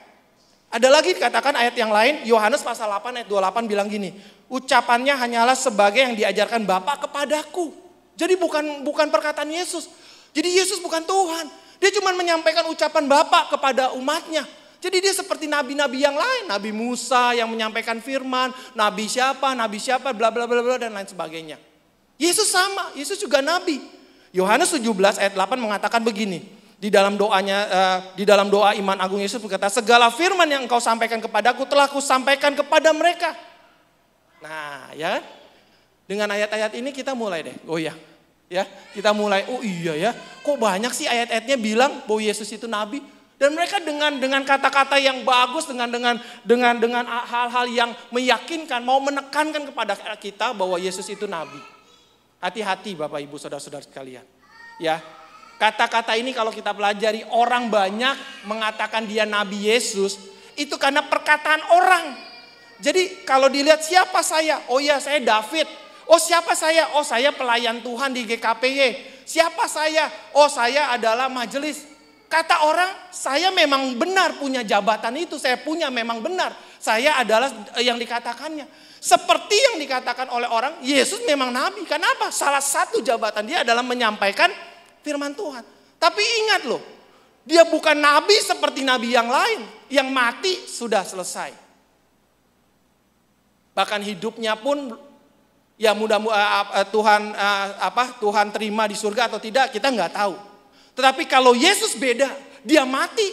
D: Ada lagi dikatakan ayat yang lain, Yohanes pasal 8 ayat 28 bilang gini, ucapannya hanyalah sebagai yang diajarkan Bapa kepadaku. Jadi bukan perkataan Yesus. Jadi Yesus bukan Tuhan. Dia cuma menyampaikan ucapan Bapa kepada umatnya. Jadi dia seperti nabi-nabi yang lain. Nabi Musa yang menyampaikan firman, nabi siapa, bla bla bla bla dan lain sebagainya. Yesus sama, Yesus juga nabi. Yohanes 17 ayat 8 mengatakan begini. Di dalam doa iman agung Yesus berkata, segala firman yang engkau sampaikan kepadaku telah kusampaikan kepada mereka. Nah, ya. Dengan ayat-ayat ini kita mulai deh. Oh iya. Ya, kita mulai. Oh iya ya. Kok banyak sih ayat-ayatnya bilang bahwa Yesus itu nabi? Dan mereka dengan kata-kata yang bagus, dengan hal-hal yang meyakinkan, mau menekankan kepada kita bahwa Yesus itu nabi. Hati-hati Bapak Ibu Saudara-saudara sekalian. Ya. Kata-kata ini kalau kita pelajari, orang banyak mengatakan dia Nabi Yesus, itu karena perkataan orang. Jadi kalau dilihat siapa saya? Oh ya saya David. Oh siapa saya? Oh saya pelayan Tuhan di GKPY. Siapa saya? Oh saya adalah majelis. Kata orang, saya memang benar punya jabatan itu. Saya punya memang benar. Saya adalah yang dikatakannya. Seperti yang dikatakan oleh orang, Yesus memang Nabi. Kenapa? Salah satu jabatan dia adalah menyampaikan firman Tuhan. Tapi ingat loh, dia bukan nabi seperti nabi yang lain. Yang mati sudah selesai. Bahkan hidupnya pun ya Tuhan terima di surga atau tidak kita nggak tahu. Tetapi kalau Yesus beda, dia mati,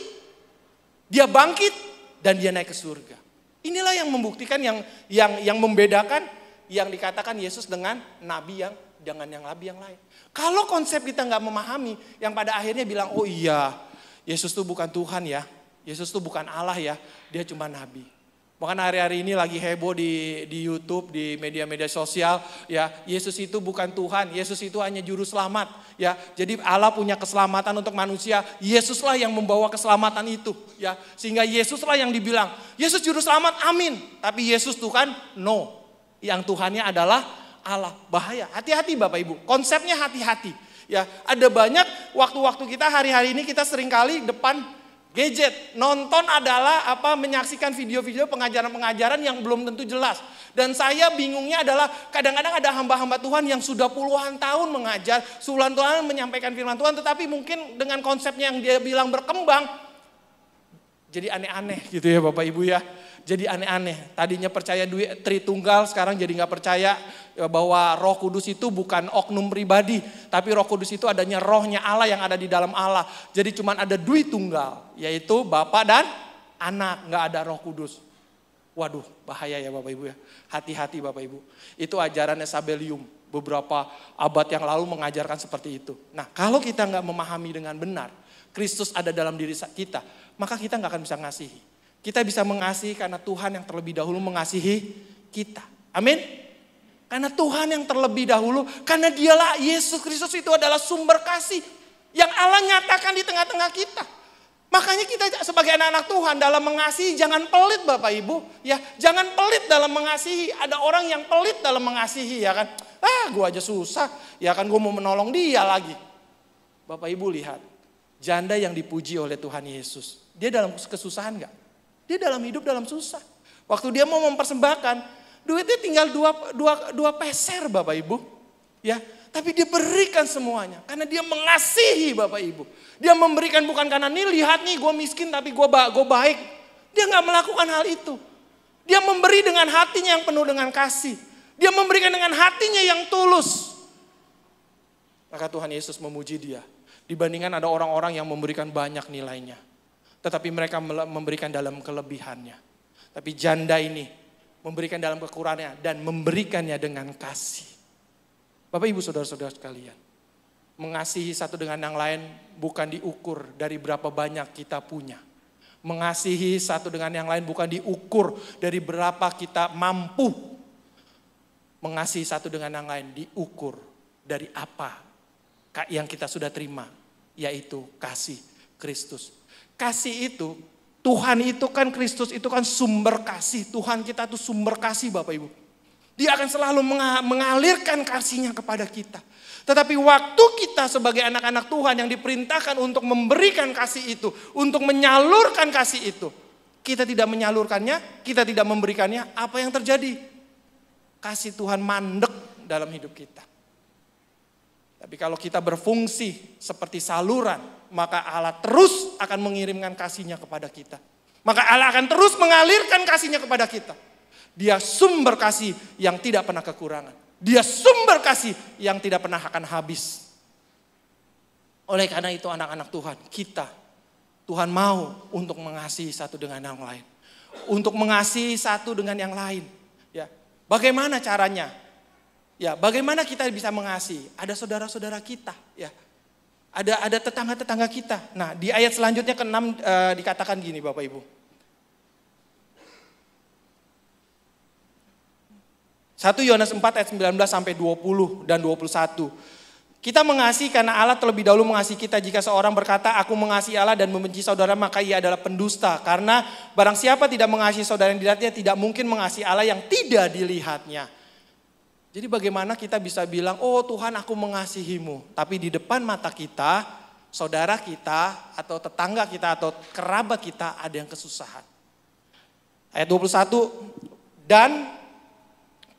D: dia bangkit dan dia naik ke surga. Inilah yang membuktikan yang membedakan yang dikatakan Yesus dengan nabi yang dengan yang nabi yang lain. Kalau konsep kita nggak memahami, yang pada akhirnya bilang, oh iya, Yesus tuh bukan Tuhan ya, Yesus tuh bukan Allah ya, dia cuma nabi. Bahkan hari-hari ini lagi heboh di YouTube, di media-media sosial, ya Yesus itu bukan Tuhan, Yesus itu hanya juru selamat, ya. Jadi Allah punya keselamatan untuk manusia, Yesuslah yang membawa keselamatan itu, ya. Sehingga Yesuslah yang dibilang, Yesus juru selamat, amin. Tapi Yesus Tuhan, no. Yang Tuhannya adalah Allah. Bahaya. Hati-hati Bapak Ibu. Konsepnya hati-hati. Ya, ada banyak waktu-waktu kita hari-hari ini kita seringkali depan gadget. Nonton adalah menyaksikan video-video pengajaran-pengajaran yang belum tentu jelas. Dan saya bingungnya adalah kadang-kadang ada hamba-hamba Tuhan yang sudah puluhan tahun mengajar, puluhan tahun menyampaikan firman Tuhan, tetapi mungkin dengan konsepnya yang dia bilang berkembang jadi aneh-aneh gitu ya Bapak Ibu ya. Jadi aneh-aneh. Tadinya percaya Tritunggal, sekarang jadi nggak percaya bahwa Roh Kudus itu bukan oknum pribadi, tapi Roh Kudus itu adanya rohnya Allah yang ada di dalam Allah. Jadi cuma ada Dui Tunggal, yaitu Bapa dan Anak, nggak ada Roh Kudus. Waduh, bahaya ya Bapak Ibu ya. Hati-hati Bapak Ibu. Itu ajarannya Sabellium. Beberapa abad yang lalu mengajarkan seperti itu. Nah, kalau kita nggak memahami dengan benar, Kristus ada dalam diri kita, maka kita nggak akan bisa ngasihi. Kita bisa mengasihi karena Tuhan yang terlebih dahulu mengasihi kita. Amin. Karena Tuhan yang terlebih dahulu, karena dialah Yesus Kristus itu adalah sumber kasih yang Allah nyatakan di tengah-tengah kita. Makanya kita sebagai anak-anak Tuhan dalam mengasihi jangan pelit Bapak Ibu. Ya, jangan pelit dalam mengasihi. Ada orang yang pelit dalam mengasihi ya kan. Gue aja susah. Ya kan gue mau menolong dia lagi. Bapak Ibu lihat. Janda yang dipuji oleh Tuhan Yesus. Dia dalam kesusahan gak? Dia dalam hidup dalam susah. Waktu dia mau mempersembahkan, duitnya tinggal dua peser Bapak Ibu. Ya, tapi dia berikan semuanya. Karena dia mengasihi Bapak Ibu. Dia memberikan bukan karena nih lihat nih gue miskin tapi gue baik. Dia gak melakukan hal itu. Dia memberi dengan hatinya yang penuh dengan kasih. Dia memberikan dengan hatinya yang tulus. Maka Tuhan Yesus memuji dia. Dibandingkan ada orang-orang yang memberikan banyak nilainya. Tetapi mereka memberikan dalam kelebihannya. Tapi janda ini memberikan dalam kekurangannya dan memberikannya dengan kasih. Bapak Ibu Saudara-saudara sekalian. Mengasihi satu dengan yang lain bukan diukur dari berapa banyak kita punya. Mengasihi satu dengan yang lain bukan diukur dari berapa kita mampu. mengasihi satu dengan yang lain diukur dari apa yang kita sudah terima, yaitu kasih Kristus. Kasih itu, Tuhan itu kan, Kristus itu kan sumber kasih. Tuhan kita itu sumber kasih Bapak Ibu. Dia akan selalu mengalirkan kasihnya kepada kita. Tetapi waktu kita sebagai anak-anak Tuhan yang diperintahkan untuk memberikan kasih itu, untuk menyalurkan kasih itu, kita tidak menyalurkannya, kita tidak memberikannya, apa yang terjadi? Kasih Tuhan mandek dalam hidup kita. Tapi kalau kita berfungsi seperti saluran, maka Allah terus akan mengirimkan kasihnya kepada kita. Maka Allah akan terus mengalirkan kasihnya kepada kita. Dia sumber kasih yang tidak pernah kekurangan. Dia sumber kasih yang tidak pernah akan habis. Oleh karena itu anak-anak Tuhan, Tuhan mau untuk mengasihi satu dengan yang lain. Untuk mengasihi satu dengan yang lain. Ya, bagaimana caranya? Ya, bagaimana kita bisa mengasihi? Ada saudara-saudara kita, ya. Ada tetangga-tetangga kita. Nah, di ayat selanjutnya ke-6 dikatakan gini Bapak Ibu. 1 Yohanes 4 ayat 19 sampai 20 dan 21. Kita mengasihi karena Allah terlebih dahulu mengasihi kita. Jika seorang berkata, aku mengasihi Allah dan membenci saudara, maka ia adalah pendusta. Karena barang siapa tidak mengasihi saudara yang dilihatnya, tidak mungkin mengasihi Allah yang tidak dilihatnya. Jadi bagaimana kita bisa bilang, oh Tuhan aku mengasihimu. Tapi di depan mata kita, saudara kita, atau tetangga kita, atau kerabat kita ada yang kesusahan. Ayat 21, dan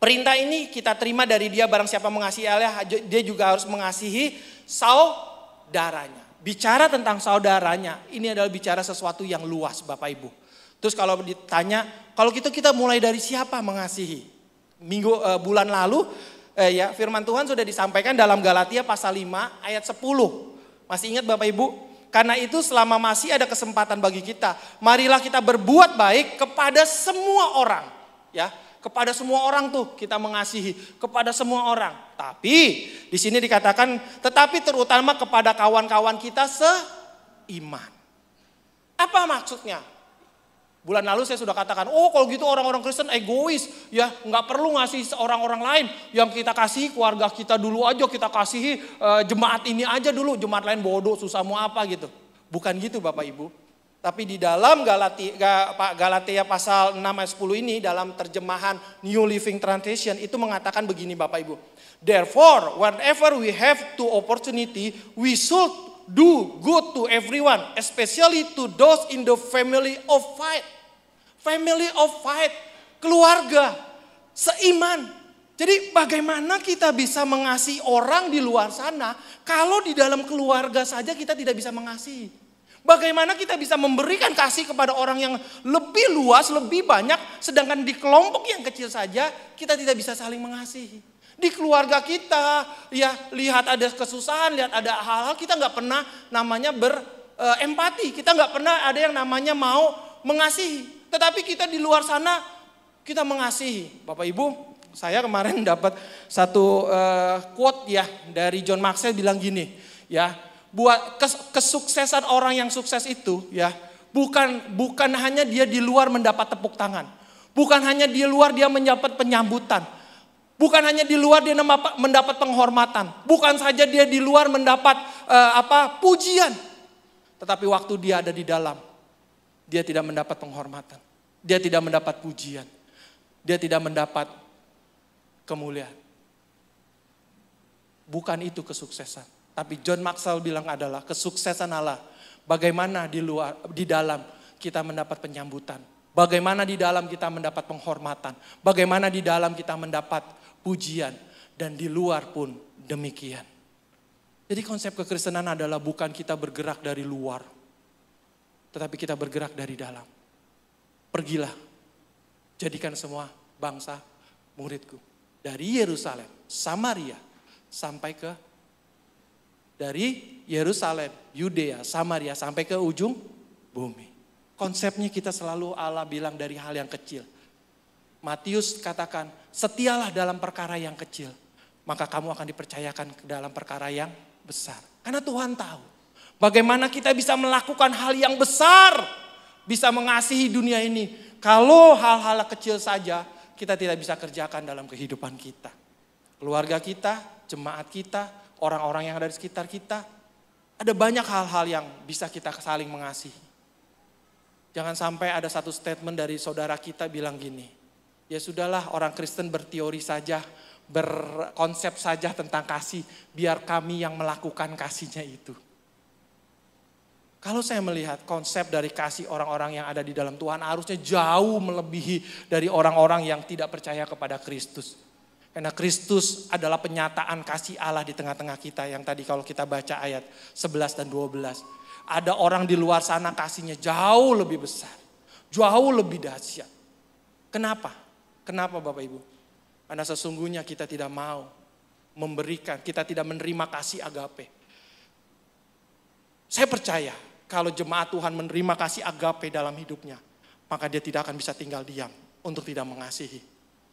D: perintah ini kita terima dari dia, barang siapa mengasihi Allah, dia juga harus mengasihi saudaranya. Bicara tentang saudaranya, ini adalah bicara sesuatu yang luas Bapak Ibu. Terus kalau ditanya, kalau gitu kita mulai dari siapa mengasihi? Bulan lalu ya firman Tuhan sudah disampaikan dalam Galatia pasal 5 ayat 10. Masih ingat Bapak Ibu? Karena itu selama masih ada kesempatan bagi kita, marilah kita berbuat baik kepada semua orang, ya. Kepada semua orang tuh kita mengasihi, kepada semua orang. Tapi di sini dikatakan tetapi terutama kepada kawan-kawan kita seiman. Apa maksudnya? Bulan lalu saya sudah katakan, oh kalau gitu orang-orang Kristen egois, ya nggak perlu ngasih orang-orang lain. Yang kita kasih keluarga kita dulu aja, kita kasihi jemaat ini aja dulu, jemaat lain bodoh, susah mau apa gitu. Bukan gitu Bapak Ibu. Tapi di dalam Galatia pasal 6 ayat 10 ini, dalam terjemahan New Living Translation itu mengatakan begini Bapak Ibu. Therefore, whenever we have the opportunity, we should do good to everyone, especially to those in the family of faith. Family of faith, keluarga, seiman. Jadi bagaimana kita bisa mengasihi orang di luar sana kalau di dalam keluarga saja kita tidak bisa mengasihi? Bagaimana kita bisa memberikan kasih kepada orang yang lebih luas, lebih banyak, sedangkan di kelompok yang kecil saja kita tidak bisa saling mengasihi. Di keluarga kita, ya lihat ada kesusahan, lihat ada hal-hal, kita nggak pernah namanya berempati, kita nggak pernah ada yang namanya mau mengasihi. Tetapi kita di luar sana kita mengasihi. Bapak Ibu, saya kemarin dapat satu quote ya dari John Maxwell bilang gini, ya buat kesuksesan orang yang sukses itu ya bukan hanya dia di luar mendapat tepuk tangan, bukan hanya di luar dia mendapat penyambutan, bukan hanya di luar dia mendapat penghormatan, bukan saja dia di luar mendapat pujian, tetapi waktu dia ada di dalam, dia tidak mendapat penghormatan, dia tidak mendapat pujian, dia tidak mendapat kemuliaan. Bukan itu kesuksesan. Tapi John Maxwell bilang adalah kesuksesan Allah. Bagaimana di dalam kita mendapat penyambutan. Bagaimana di dalam kita mendapat penghormatan. Bagaimana di dalam kita mendapat pujian. Dan di luar pun demikian. Jadi konsep kekristenan adalah bukan kita bergerak dari luar. Tetapi kita bergerak dari dalam. Pergilah. Jadikan semua bangsa muridku. Dari Yerusalem, Samaria, sampai ke dari Yerusalem, Yudea, Samaria, sampai ke ujung bumi. Konsepnya kita selalu Allah bilang dari hal yang kecil. Matius katakan, setialah dalam perkara yang kecil. Maka kamu akan dipercayakan ke dalam perkara yang besar. Karena Tuhan tahu bagaimana kita bisa melakukan hal yang besar. Bisa mengasihi dunia ini. Kalau hal-hal kecil saja kita tidak bisa kerjakan dalam kehidupan kita. Keluarga kita, jemaat kita, orang-orang yang ada di sekitar kita. Ada banyak hal-hal yang bisa kita saling mengasihi. Jangan sampai ada satu statement dari saudara kita bilang gini, ya sudahlah orang Kristen berteori saja, berkonsep saja tentang kasih, biar kami yang melakukan kasihnya itu. Kalau saya melihat konsep dari kasih orang-orang yang ada di dalam Tuhan harusnya jauh melebihi dari orang-orang yang tidak percaya kepada Kristus. Karena Kristus adalah penyataan kasih Allah di tengah-tengah kita yang tadi kalau kita baca ayat 11 dan 12. Ada orang di luar sana kasihnya jauh lebih besar, jauh lebih dahsyat. Kenapa? Kenapa Bapak Ibu? Karena sesungguhnya kita tidak mau memberikan, kita tidak menerima kasih agape. Saya percaya kalau jemaat Tuhan menerima kasih agape dalam hidupnya, maka dia tidak akan bisa tinggal diam untuk tidak mengasihi.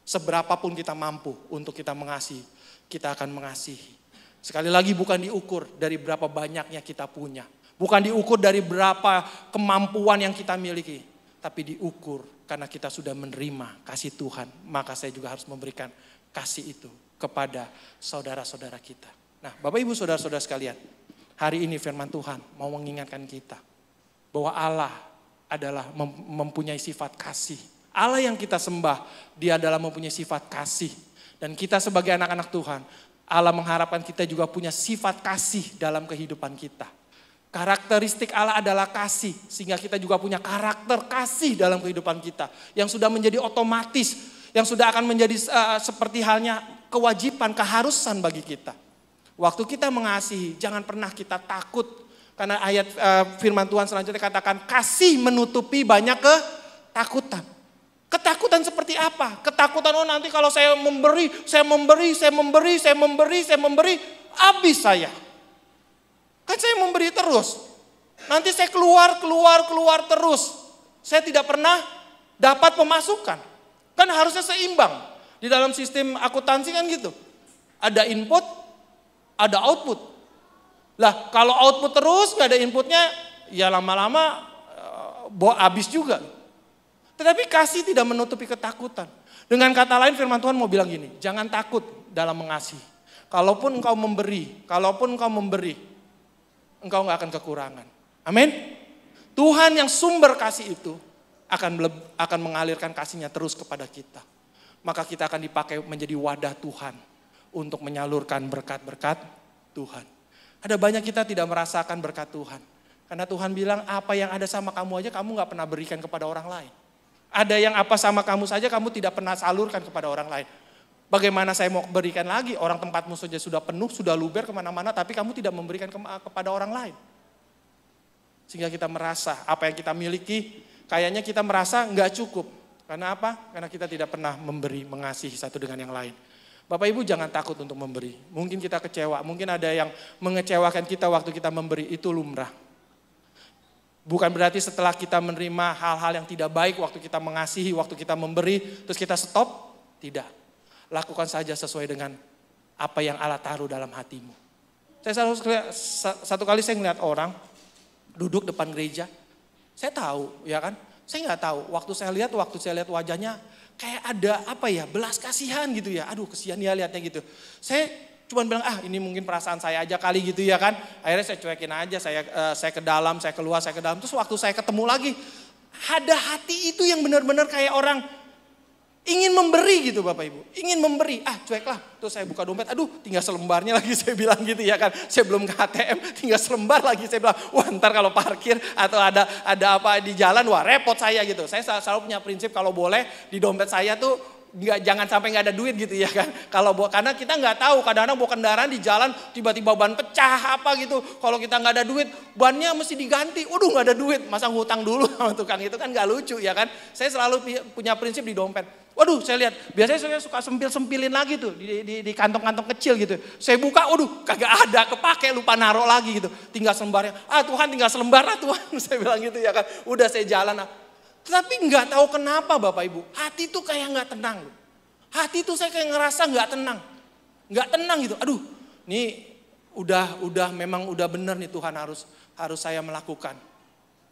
D: Seberapapun kita mampu untuk kita mengasihi, kita akan mengasihi. Sekali lagi bukan diukur dari berapa banyaknya kita punya. Bukan diukur dari berapa kemampuan yang kita miliki. Tapi diukur karena kita sudah menerima kasih Tuhan. Maka saya juga harus memberikan kasih itu kepada saudara-saudara kita. Nah Bapak Ibu saudara-saudara sekalian. Hari ini firman Tuhan mau mengingatkan kita bahwa Allah adalah mempunyai sifat kasih. Allah yang kita sembah, dia adalah mempunyai sifat kasih. Dan kita sebagai anak-anak Tuhan, Allah mengharapkan kita juga punya sifat kasih dalam kehidupan kita. Karakteristik Allah adalah kasih, sehingga kita juga punya karakter kasih dalam kehidupan kita. Yang sudah menjadi otomatis, yang sudah akan menjadi seperti halnya kewajiban, keharusan bagi kita. Waktu kita mengasihi, jangan pernah kita takut. Karena ayat firman Tuhan selanjutnya katakan, kasih menutupi banyak ketakutan. Ketakutan seperti apa? Ketakutan, oh nanti kalau saya memberi, habis saya. Kan saya memberi terus. Nanti saya keluar terus. Saya tidak pernah dapat pemasukan. Kan harusnya seimbang. Di dalam sistem akuntansi kan gitu. Ada input, ada output. Lah kalau output terus gak ada inputnya, ya lama-lama habis juga. Tetapi kasih tidak menutupi ketakutan. Dengan kata lain firman Tuhan mau bilang gini, jangan takut dalam mengasihi. Kalaupun engkau memberi, engkau gak akan kekurangan. Amin. Tuhan yang sumber kasih itu akan mengalirkan kasihnya terus kepada kita. Maka kita akan dipakai menjadi wadah Tuhan untuk menyalurkan berkat-berkat Tuhan. Ada banyak kita tidak merasakan berkat Tuhan. Karena Tuhan bilang apa yang ada sama kamu aja kamu gak pernah berikan kepada orang lain. Ada yang apa sama kamu saja kamu tidak pernah salurkan kepada orang lain. Bagaimana saya mau berikan lagi? Orang tempatmu saja sudah penuh, sudah luber kemana-mana, tapi kamu tidak memberikan kepada orang lain. Sehingga kita merasa apa yang kita miliki, kayaknya kita merasa nggak cukup. Karena apa? Karena kita tidak pernah memberi, mengasihi satu dengan yang lain. Bapak Ibu jangan takut untuk memberi. Mungkin kita kecewa, mungkin ada yang mengecewakan kita waktu kita memberi, itu lumrah. Bukan berarti setelah kita menerima hal-hal yang tidak baik waktu kita mengasihi, waktu kita memberi, terus kita stop. Tidak. Lakukan saja sesuai dengan apa yang Allah taruh dalam hatimu. Satu kali saya melihat orang duduk depan gereja. Saya tahu, ya kan? Saya nggak tahu. Waktu saya lihat wajahnya kayak ada belas kasihan gitu ya. Aduh kesian dia lihatnya gitu. Saya cuma bilang ini mungkin perasaan saya aja kali gitu ya kan. Akhirnya saya cuekin aja, saya ke dalam, saya keluar, saya ke dalam. Terus waktu saya ketemu lagi, ada hati itu yang benar-benar kayak orang ingin memberi gitu Bapak Ibu. Ingin memberi, cueklah. Terus saya buka dompet, aduh tinggal selembarnya lagi saya bilang gitu ya kan. Saya belum ke ATM, tinggal selembar lagi. Saya bilang, wah ntar kalau parkir atau ada apa di jalan, wah repot saya gitu. Saya selalu punya prinsip kalau boleh di dompet saya tuh, jangan sampai nggak ada duit gitu ya kan. Karena kita nggak tahu kadang-kadang bawa kendaraan di jalan tiba-tiba ban pecah apa gitu. Kalau kita nggak ada duit, bannya mesti diganti. Waduh nggak ada duit, masa ngutang dulu sama tukang itu kan nggak lucu ya kan. Saya selalu punya prinsip di dompet. Waduh saya lihat, biasanya saya suka sempil-sempilin lagi tuh di kantong-kantong kecil gitu. Saya buka, waduh kagak ada, kepake lupa naruh lagi gitu. Tinggal selembarnya, Tuhan tinggal selembar Tuhan. Saya bilang gitu ya kan. Udah saya jalan. Tapi nggak tahu kenapa Bapak Ibu, hati itu kayak nggak tenang. Hati itu saya kayak ngerasa nggak tenang gitu. Aduh, ini memang udah benar nih Tuhan harus saya melakukan.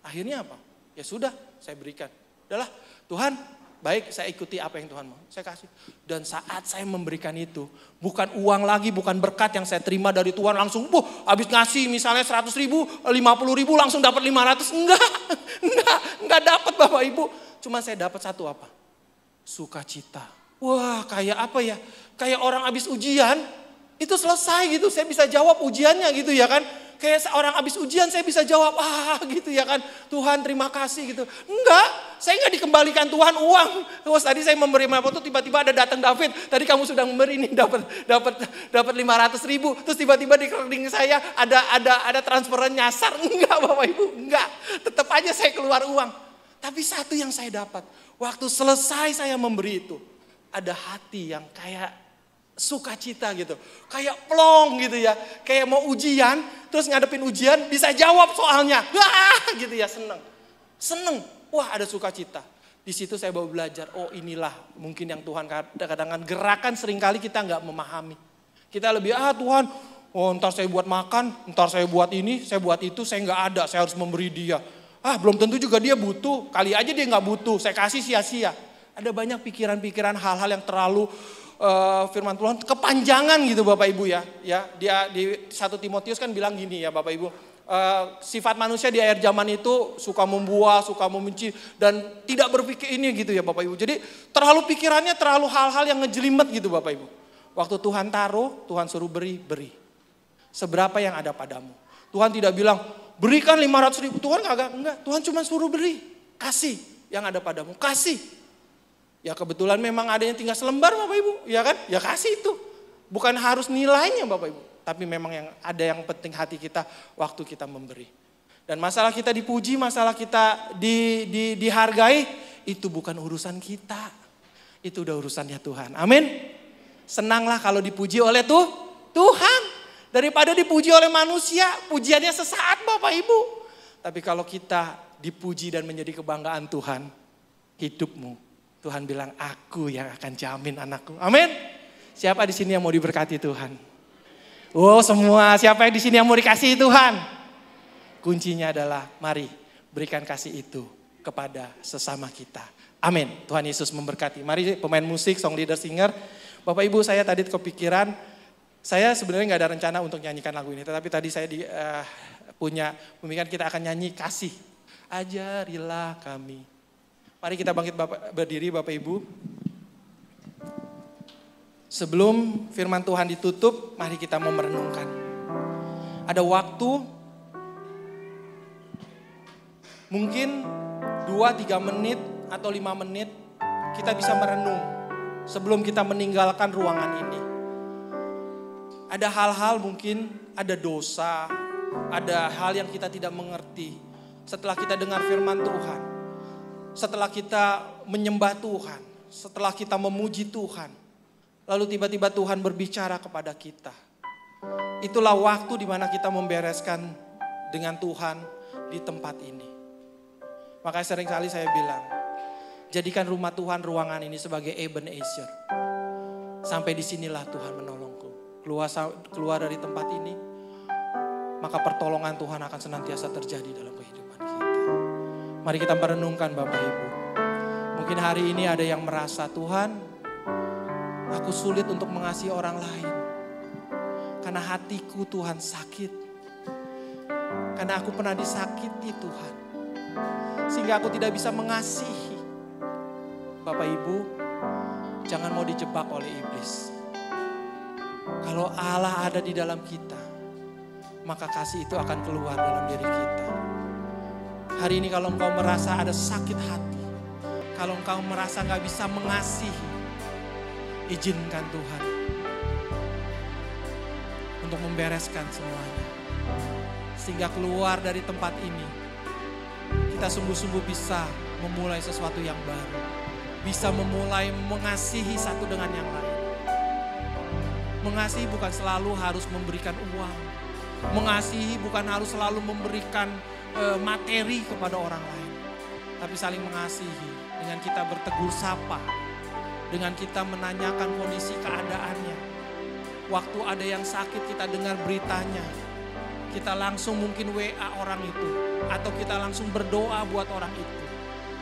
D: Akhirnya apa? Ya sudah, saya berikan. Udahlah, Tuhan, baik saya ikuti apa yang Tuhan mau. Saya kasih. Dan saat saya memberikan itu, bukan uang lagi, bukan berkat yang saya terima dari Tuhan langsung, habis ngasih misalnya 100 ribu, 50 ribu langsung dapat 500. Enggak dapat Bapak Ibu. Cuma saya dapat satu apa? Sukacita. Wah kayak apa ya? Kayak orang habis ujian, itu selesai gitu. Saya bisa jawab ujiannya gitu ya kan. Kayak orang habis ujian saya bisa jawab, gitu ya kan. Tuhan terima kasih gitu. Enggak, saya enggak dikembalikan Tuhan uang. Terus tadi saya memberi foto, tiba-tiba ada datang David. Tadi kamu sudah memberi ini dapat 500 ribu. Terus tiba-tiba di rekening saya ada transferan nyasar. Enggak Bapak Ibu, enggak. Tetap aja saya keluar uang. Tapi satu yang saya dapat, waktu selesai saya memberi itu, ada hati yang kayak sukacita gitu. Kayak plong gitu ya. Kayak mau ujian, terus ngadepin ujian bisa jawab soalnya. Gitu ya, seneng. Wah ada sukacita. Di situ saya baru belajar, inilah mungkin yang Tuhan kadang-kadang gerakan seringkali kita nggak memahami. Kita lebih, Tuhan, ntar saya buat makan, ntar saya buat ini, saya buat itu, saya nggak ada, saya harus memberi dia. Belum tentu juga dia butuh, kali aja dia nggak butuh, saya kasih sia-sia. Ada banyak pikiran-pikiran hal-hal yang terlalu firman Tuhan kepanjangan gitu Bapak Ibu ya. Dia di 1 Timotius kan bilang gini ya Bapak Ibu. Sifat manusia di akhir zaman itu suka membual, suka membenci dan tidak berpikir ini gitu ya Bapak Ibu. Jadi terlalu pikirannya terlalu hal-hal yang ngejelimet gitu Bapak Ibu. Waktu Tuhan taruh, Tuhan suruh beri. Seberapa yang ada padamu. Tuhan tidak bilang berikan 500 ribu. Tuhan enggak. Tuhan cuma suruh beri. Kasih yang ada padamu. Kasih. Ya kebetulan memang ada yang tinggal selembar Bapak Ibu, ya kan? Ya kasih itu. Bukan harus nilainya Bapak Ibu. Tapi memang yang penting hati kita waktu kita memberi. Dan masalah kita dipuji, masalah kita dihargai, itu bukan urusan kita. Itu udah urusannya Tuhan. Amin. Senanglah kalau dipuji oleh Tuhan. Daripada dipuji oleh manusia, pujiannya sesaat Bapak Ibu. Tapi kalau kita dipuji dan menjadi kebanggaan Tuhan, hidupmu. Tuhan bilang, aku yang akan jamin anakku. Amin. Siapa di sini yang mau diberkati Tuhan? Semua. Siapa yang di sini yang mau dikasihi Tuhan? Kuncinya adalah, mari berikan kasih itu kepada sesama kita. Amin. Tuhan Yesus memberkati. Mari pemain musik, song leader, singer. Bapak Ibu saya tadi kepikiran, saya sebenarnya gak ada rencana untuk nyanyikan lagu ini. Tetapi tadi saya punya pemikiran kita akan nyanyi kasih. Ajarilah kami. Mari kita bangkit berdiri Bapak Ibu. Sebelum firman Tuhan ditutup, mari kita mau merenungkan. Ada waktu, mungkin 2-3 menit atau 5 menit kita bisa merenung sebelum kita meninggalkan ruangan ini. Ada hal-hal mungkin, ada dosa, ada hal yang kita tidak mengerti. Setelah kita dengar firman Tuhan. Setelah kita menyembah Tuhan, setelah kita memuji Tuhan, lalu tiba-tiba Tuhan berbicara kepada kita. Itulah waktu di mana kita membereskan dengan Tuhan di tempat ini. Makanya seringkali saya bilang, jadikan rumah Tuhan ruangan ini sebagai Ebenezer. Sampai disinilah Tuhan menolongku. Keluar dari tempat ini, maka pertolongan Tuhan akan senantiasa terjadi dalam kehidupan kita. Mari kita merenungkan Bapak Ibu. Mungkin hari ini ada yang merasa, Tuhan, aku sulit untuk mengasihi orang lain. Karena hatiku Tuhan sakit. Karena aku pernah disakiti Tuhan. Sehingga aku tidak bisa mengasihi. Bapak Ibu, jangan mau dijebak oleh iblis. Kalau Allah ada di dalam kita, maka kasih itu akan keluar dalam diri kita. Hari ini kalau engkau merasa ada sakit hati, kalau engkau merasa gak bisa mengasihi, izinkan Tuhan untuk membereskan semuanya. Sehingga keluar dari tempat ini, kita sungguh-sungguh bisa memulai sesuatu yang baru. Bisa memulai mengasihi satu dengan yang lain. Mengasihi bukan selalu harus memberikan uang. Mengasihi bukan harus selalu memberikan materi kepada orang lain. Tapi saling mengasihi dengan kita bertegur sapa. Dengan kita menanyakan kondisi keadaannya. Waktu ada yang sakit kita dengar beritanya. Kita langsung mungkin WA orang itu. Atau kita langsung berdoa buat orang itu.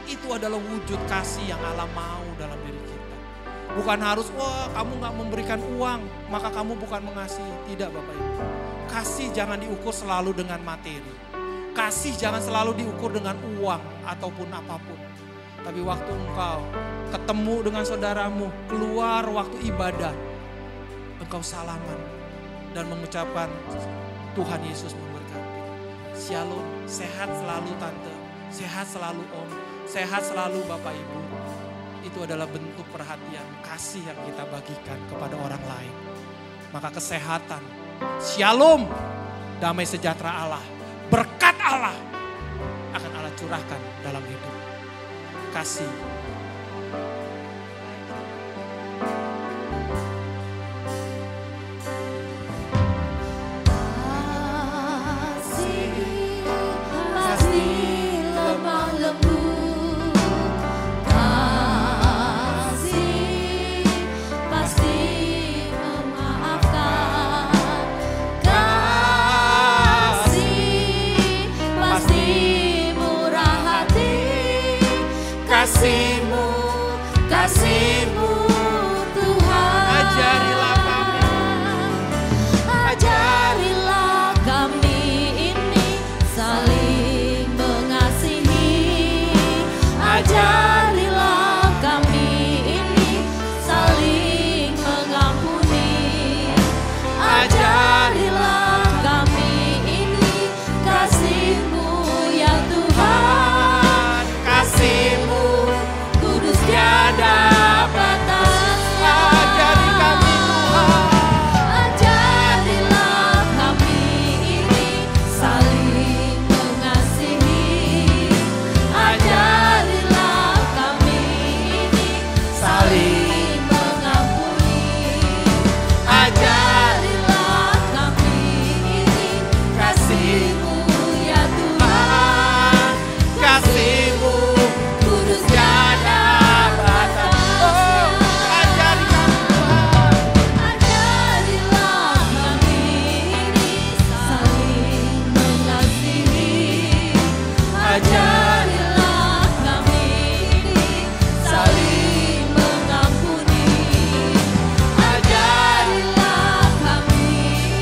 D: Itu adalah wujud kasih yang Allah mau dalam diri kita. Bukan harus, wah kamu gak memberikan uang, maka kamu bukan mengasihi. Tidak Bapak Ibu. Kasih jangan diukur selalu dengan materi. Kasih jangan selalu diukur dengan uang ataupun apapun. Tapi waktu engkau ketemu dengan saudaramu, keluar waktu ibadah, engkau salaman dan mengucapkan Tuhan Yesus memberkati. Shalom, sehat selalu tante, sehat selalu om, sehat selalu Bapak Ibu. Itu adalah bentuk perhatian kasih yang kita bagikan kepada orang lain. Maka kesehatan, shalom, damai sejahtera Allah, berkat Allah akan Allah curahkan dalam hidup. Kasih. Kasih-Mu, kasih-Mu Tuhan. Ajarilah kami.
C: Ajarilah kami ini saling mengasihi. Ajarilah kami ini saling mengampuni. Ajarilah kami ini kasih-Mu ya Tuhan.
D: Kasih-Mu
C: Tiada batasnya.
D: ajari kami Tuhan.
C: Ajarilah kami ini saling mengasihi. Ajarilah kami ini saling mengampuni. Ajarilah kami ini kasih-Mu ya Tuhan.
D: Kasih-Mu
C: Kudus tiada ajarilah kami ini saling mengampuni. Ajarilah kami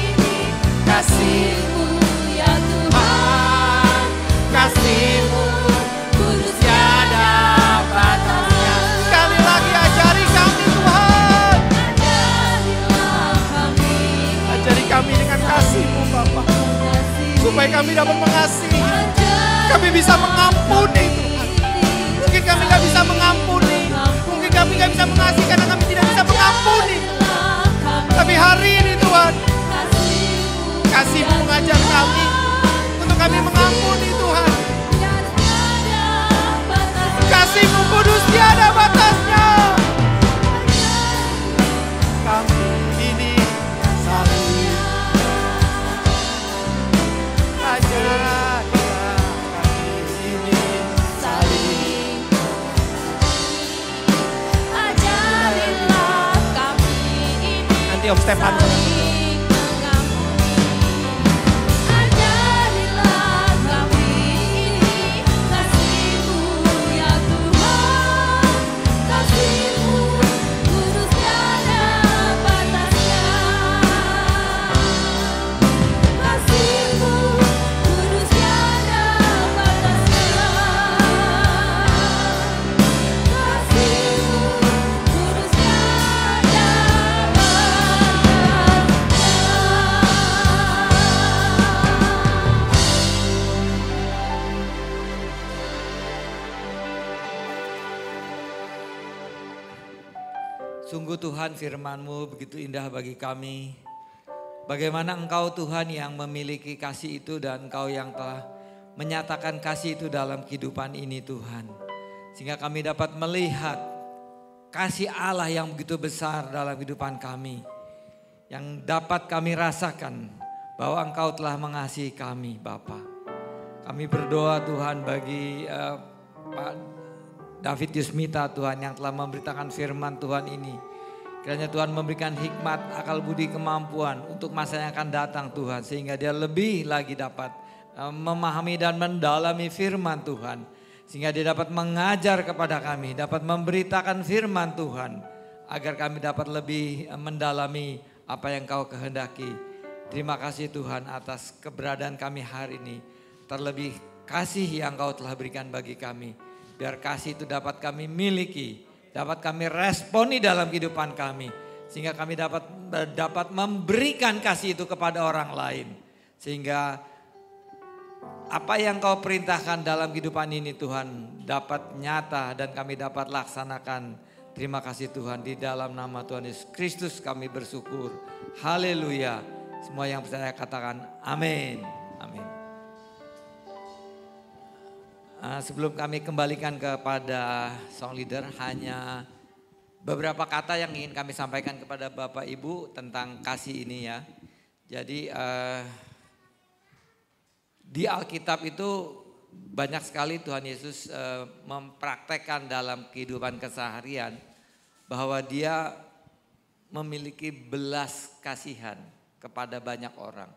C: ini kasih-Mu ya Tuhan.
D: Kasih-Mu
C: Kudus tiada batasnya.
D: sekali lagi ajari kami Tuhan.
C: Ajarilah kami
D: Ajari kami dengan kasih-Mu Bapa, supaya kami dapat mengasihi. Kami bisa mengampuni Tuhan. Mungkin kami gak bisa mengampuni, mungkin kami gak bisa mengasihi karena kami tidak bisa mengampuni. Tapi hari ini Tuhan, kasih-Mu mengajar kami untuk kami mengampuni Tuhan. Kasih-Mu kudus tiada batasnya. Kami ini saling ajarilah kami ini saling.
C: Ajarilah kami ini
D: Nanti Om Stefan.
C: saling mengampuni. Ajarilah kami ini kasih-Mu ya Tuhan. Kasih-Mu kudus tiada batasnya. Kasih-Mu kudus tiada batasnya. Kasih-Mu kudus tiada
B: Sungguh Tuhan firman-Mu begitu indah bagi kami. Bagaimana Engkau Tuhan yang memiliki kasih itu dan Engkau yang telah menyatakan kasih itu dalam kehidupan ini Tuhan. Sehingga kami dapat melihat kasih Allah yang begitu besar dalam kehidupan kami. Yang dapat kami rasakan bahwa Engkau telah mengasihi kami Bapa. Kami berdoa Tuhan bagi Pak David Yusmita Tuhan yang telah memberitakan firman Tuhan ini. Kiranya Tuhan memberikan hikmat, akal budi, kemampuan untuk masa yang akan datang Tuhan. Sehingga dia lebih lagi dapat memahami dan mendalami firman Tuhan. Sehingga dia dapat mengajar kepada kami, dapat memberitakan firman Tuhan. Agar kami dapat lebih mendalami apa yang Kau kehendaki. Terima kasih Tuhan atas keberadaan kami hari ini. Terlebih kasih yang Kau telah berikan bagi kami. Biar kasih itu dapat kami miliki, dapat kami responi dalam kehidupan kami. Sehingga kami dapat memberikan kasih itu kepada orang lain. Sehingga apa yang Kau perintahkan dalam kehidupan ini Tuhan dapat nyata dan kami dapat laksanakan. Terima kasih Tuhan, di dalam nama Tuhan Yesus Kristus kami bersyukur. Haleluya. Semua yang percaya katakan amin. Amin. Sebelum kami kembalikan kepada song leader, hanya beberapa kata yang ingin kami sampaikan kepada Bapak Ibu tentang kasih ini ya. Jadi di Alkitab itu banyak sekali Tuhan Yesus mempraktekkan dalam kehidupan keseharian bahwa dia memiliki belas kasihan kepada banyak orang.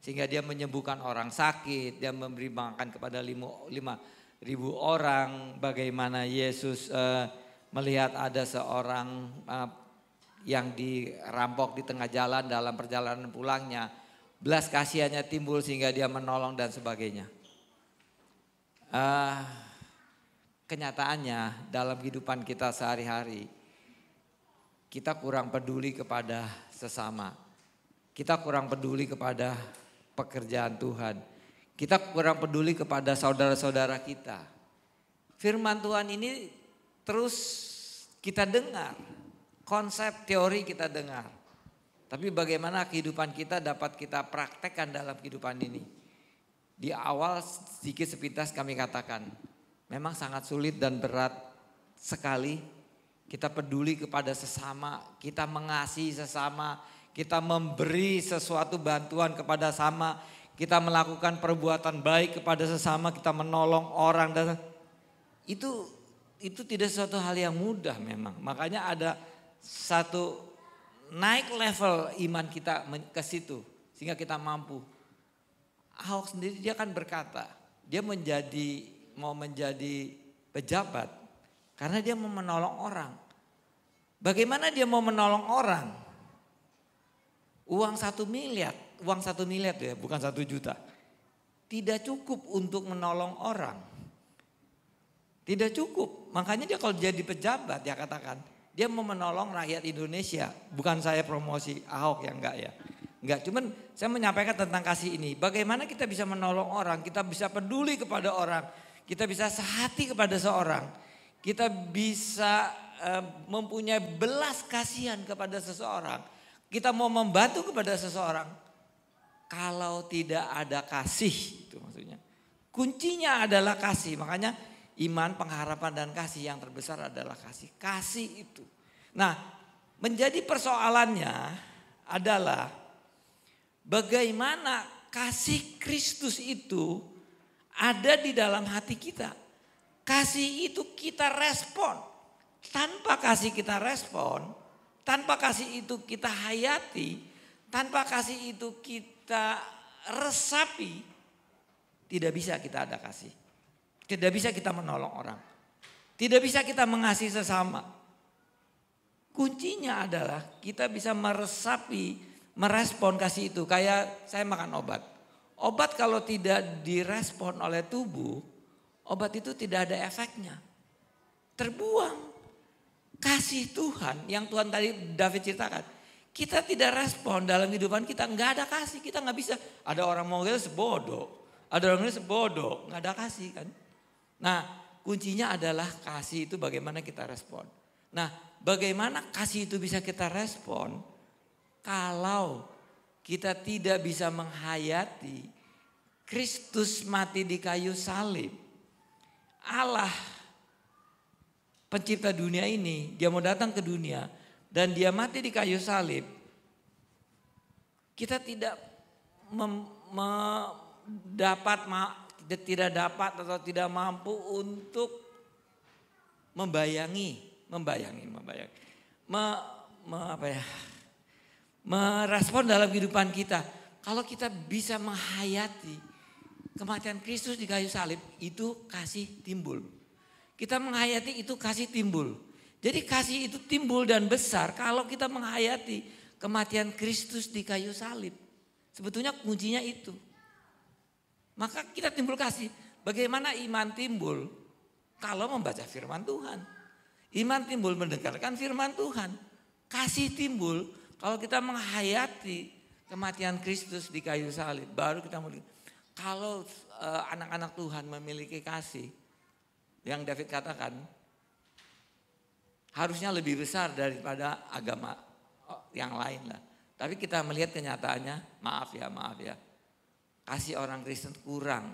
B: Sehingga dia menyembuhkan orang sakit, dia memberi makan kepada 5.000 orang. Bagaimana Yesus melihat ada seorang yang dirampok di tengah jalan dalam perjalanan pulangnya. Belas kasihannya timbul sehingga dia menolong dan sebagainya. Kenyataannya dalam kehidupan kita sehari-hari, kita kurang peduli kepada sesama. Kita kurang peduli kepada pekerjaan Tuhan. Kita kurang peduli kepada saudara-saudara kita. Firman Tuhan ini terus kita dengar, konsep teori kita dengar. Tapi bagaimana kehidupan kita dapat kita praktekkan dalam kehidupan ini. Di awal sedikit sepintas kami katakan, memang sangat sulit dan berat sekali kita peduli kepada sesama, kita mengasihi sesama, kita memberi sesuatu bantuan kepada sama, kita melakukan perbuatan baik kepada sesama, kita menolong orang dan itu tidak suatu hal yang mudah memang. Makanya ada satu naik level iman kita ke situ sehingga kita mampu. Ahok sendiri dia kan berkata, dia mau menjadi pejabat karena dia mau menolong orang. Bagaimana dia mau menolong orang? Uang 1 miliar ya, bukan 1 juta. Tidak cukup untuk menolong orang. Tidak cukup. Makanya dia kalau jadi pejabat dia katakan, dia mau menolong rakyat Indonesia. Bukan saya promosi Ahok ya, enggak ya. Enggak, cuman saya menyampaikan tentang kasih ini. Bagaimana kita bisa menolong orang, kita bisa peduli kepada orang. Kita bisa sehati kepada seorang. Kita bisa mempunyai belas kasihan kepada seseorang. Kita mau membantu kepada seseorang. Kalau tidak ada kasih, itu maksudnya. Kuncinya adalah kasih. Makanya iman, pengharapan dan kasih yang terbesar adalah kasih. Kasih itu. Nah, menjadi persoalannya adalah bagaimana kasih Kristus itu ada di dalam hati kita. Kasih itu kita respon. Tanpa kasih kita respon, tanpa kasih itu kita hayati, tanpa kasih itu kita resapi, tidak bisa kita ada kasih. Tidak bisa kita menolong orang. Tidak bisa kita mengasihi sesama. Kuncinya adalah kita bisa meresapi, merespon kasih itu. Kayak saya makan obat. Obat kalau tidak direspon oleh tubuh, obat itu tidak ada efeknya. Terbuang. Kasih Tuhan yang Tuhan tadi David ceritakan. Kita tidak respon dalam kehidupan kita, nggak ada kasih, kita nggak bisa. Ada orang mau sebodoh, ada orang ini sebodoh, nggak ada kasih kan. Nah kuncinya adalah kasih itu bagaimana kita respon. Nah bagaimana kasih itu bisa kita respon kalau kita tidak bisa menghayati Kristus mati di kayu salib. Allah pencipta dunia ini, dia mau datang ke dunia dan dia mati di kayu salib. Kita tidak dapat atau tidak mampu untuk merespon dalam kehidupan kita. Kalau kita bisa menghayati kematian Kristus di kayu salib itu kasih timbul. Kita menghayati itu kasih timbul. Jadi kasih itu timbul dan besar kalau kita menghayati kematian Kristus di kayu salib. Sebetulnya kuncinya itu. Maka kita timbul kasih. Bagaimana iman timbul? Kalau membaca firman Tuhan. Iman timbul mendengarkan firman Tuhan. Kasih timbul kalau kita menghayati kematian Kristus di kayu salib. Baru kita mulai. Kalau anak-anak Tuhan memiliki kasih. Yang David katakan. Harusnya lebih besar daripada agama yang lain lah. Tapi kita melihat kenyataannya, maaf ya. Kasih orang Kristen kurang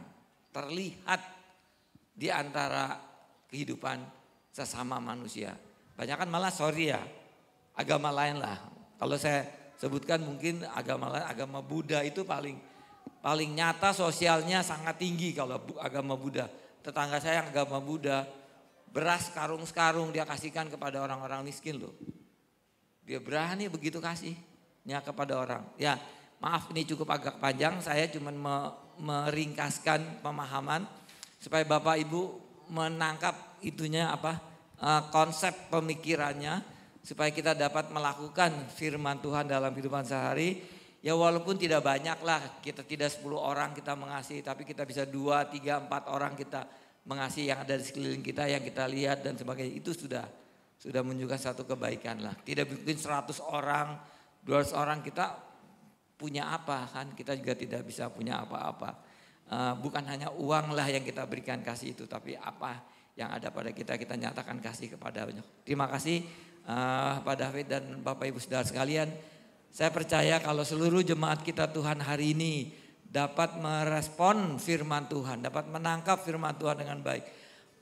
B: terlihat di antara kehidupan sesama manusia. Banyak kan malah agama lain lah. Kalau saya sebutkan mungkin agama lain, agama Buddha itu paling nyata sosialnya sangat tinggi kalau agama Buddha. Tetangga saya yang agama Buddha, beras karung-karung dia kasihkan kepada orang-orang miskin loh. Dia berani begitu kasihnya kepada orang. Ya maaf ini cukup agak panjang, saya cuma meringkaskan pemahaman supaya Bapak Ibu menangkap itunya konsep pemikirannya supaya kita dapat melakukan firman Tuhan dalam kehidupan sehari. Ya walaupun tidak banyak lah, kita tidak 10 orang kita mengasihi, tapi kita bisa 2, 3, 4 orang kita mengasihi yang ada di sekeliling kita, yang kita lihat dan sebagainya. Itu sudah menunjukkan satu kebaikan lah. Tidak mungkin 100 orang, 200 orang kita punya apa kan? Kita juga tidak bisa punya apa-apa. Bukan hanya uang lah yang kita berikan kasih itu, tapi apa yang ada pada kita nyatakan kasih kepadanya. Terima kasih Pak David dan Bapak Ibu Saudara sekalian. Saya percaya kalau seluruh jemaat kita Tuhan hari ini dapat merespon firman Tuhan, dapat menangkap firman Tuhan dengan baik.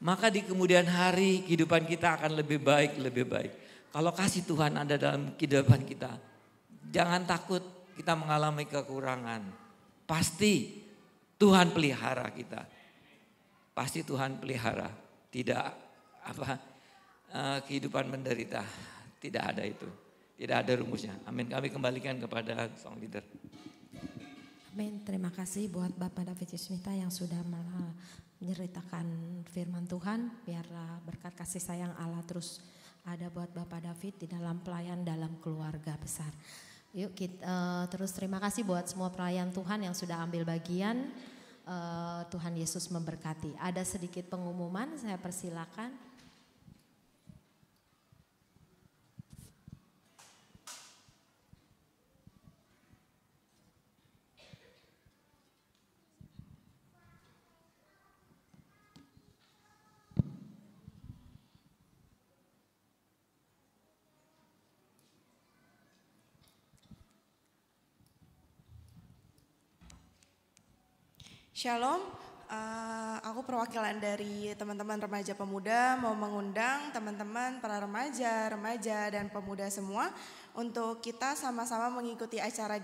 B: Maka di kemudian hari kehidupan kita akan lebih baik. Kalau kasih Tuhan ada dalam kehidupan kita, jangan takut kita mengalami kekurangan. Pasti Tuhan pelihara kita. Pasti Tuhan pelihara. Tidak kehidupan menderita. Tidak ada itu. Tidak ada rumusnya. Amin. Kami kembalikan kepada song leader.
A: Amin. Terima kasih buat Bapak David Yusmita yang sudah menceritakan firman Tuhan. Biarlah berkat kasih sayang Allah terus ada buat Bapak David di dalam pelayan dalam keluarga besar. Yuk kita terus terima kasih buat semua pelayan Tuhan yang sudah ambil bagian. Tuhan Yesus memberkati. Ada sedikit pengumuman, saya persilakan.
E: Shalom, aku perwakilan dari teman-teman remaja pemuda mau mengundang teman-teman para remaja dan pemuda semua untuk kita sama-sama mengikuti acara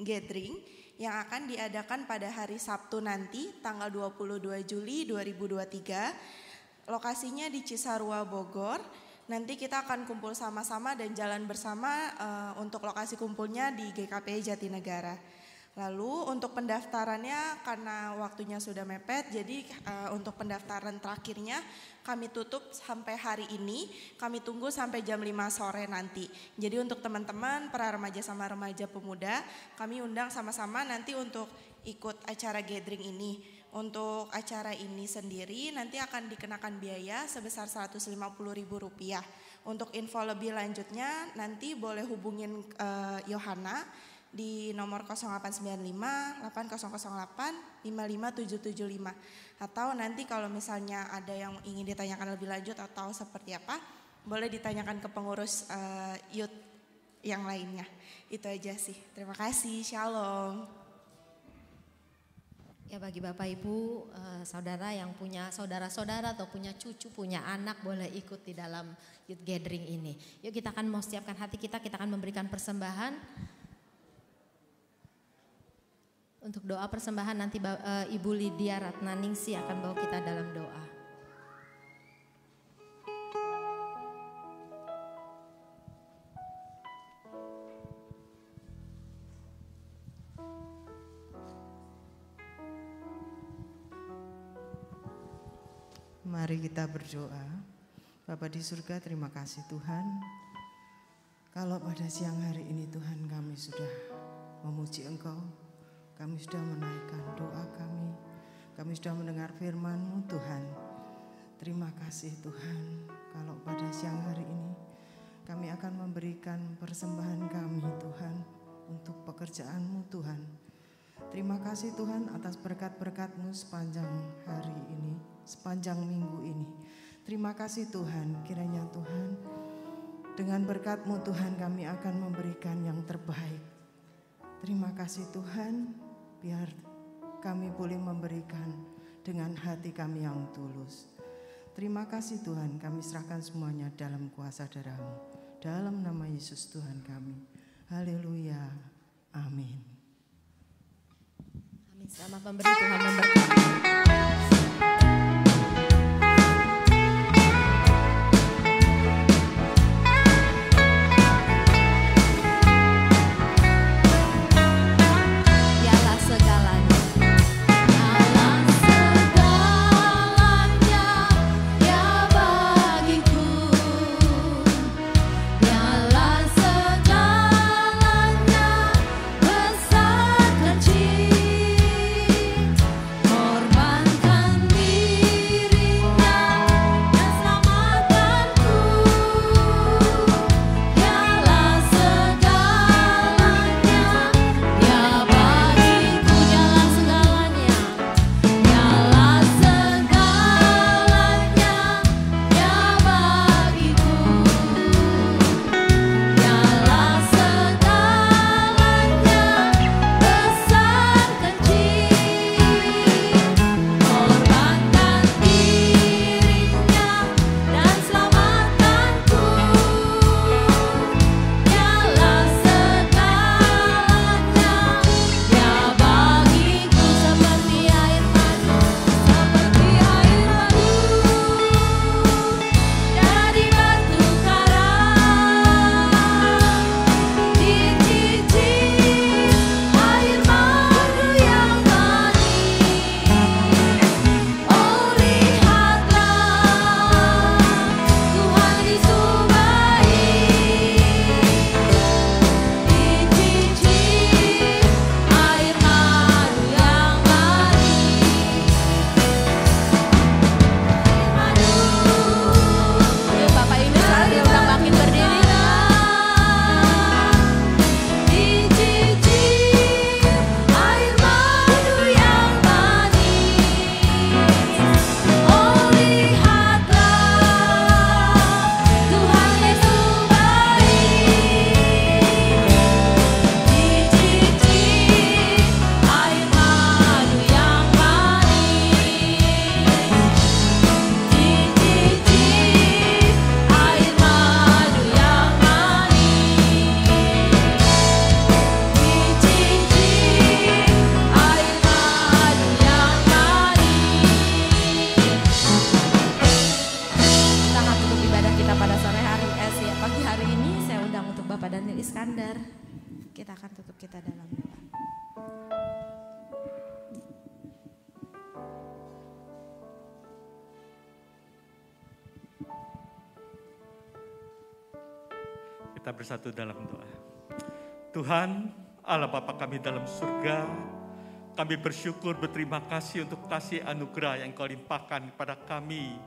E: gathering yang akan diadakan pada hari Sabtu nanti tanggal 22 Juli 2023. Lokasinya di Cisarua, Bogor. Nanti kita akan kumpul sama-sama dan jalan bersama untuk lokasi kumpulnya di GKP Jatinegara. Lalu untuk pendaftarannya karena waktunya sudah mepet, jadi untuk pendaftaran terakhirnya kami tutup sampai hari ini, kami tunggu sampai jam 5 sore nanti. Jadi untuk teman-teman para remaja sama remaja pemuda, kami undang sama-sama nanti untuk ikut acara gathering ini. Untuk acara ini sendiri nanti akan dikenakan biaya sebesar Rp150.000. Untuk info lebih lanjutnya nanti boleh hubungin Yohana di nomor 0895 8008 55775 atau nanti kalau misalnya ada yang ingin ditanyakan lebih lanjut atau seperti apa boleh ditanyakan ke pengurus youth yang lainnya. Itu aja sih. Terima kasih. Shalom.
A: Ya bagi Bapak Ibu, saudara yang punya saudara-saudara atau punya cucu, punya anak boleh ikut di dalam youth gathering ini. Yuk kita akan mau siapkan hati kita akan memberikan persembahan. Untuk doa persembahan nanti Ibu Lydia Ratnaningsi akan bawa kita dalam doa.
F: Mari kita berdoa. Bapa di surga, terima kasih Tuhan. Kalau pada siang hari ini Tuhan kami sudah memuji Engkau, kami sudah menaikkan doa kami sudah mendengar firman-Mu Tuhan. Terima kasih Tuhan. Kalau pada siang hari ini kami akan memberikan persembahan kami Tuhan untuk pekerjaan-Mu Tuhan. Terima kasih Tuhan atas berkat-berkat-Mu sepanjang hari ini, sepanjang minggu ini. Terima kasih Tuhan, kiranya Tuhan dengan berkat-Mu Tuhan kami akan memberikan yang terbaik. Terima kasih Tuhan, biar kami boleh memberikan dengan hati kami yang tulus. Terima kasih Tuhan, kami serahkan semuanya dalam kuasa darah-Mu. Dalam nama Yesus Tuhan kami. Haleluya. Amin.
A: Amin. Selamat memberi, Tuhan memberkati. Kita akan tutup kita dalam doa.
G: Kita bersatu dalam doa. Tuhan, Allah Bapa kami dalam surga, kami bersyukur berterima kasih untuk kasih anugerah yang Kau limpahkan kepada kami,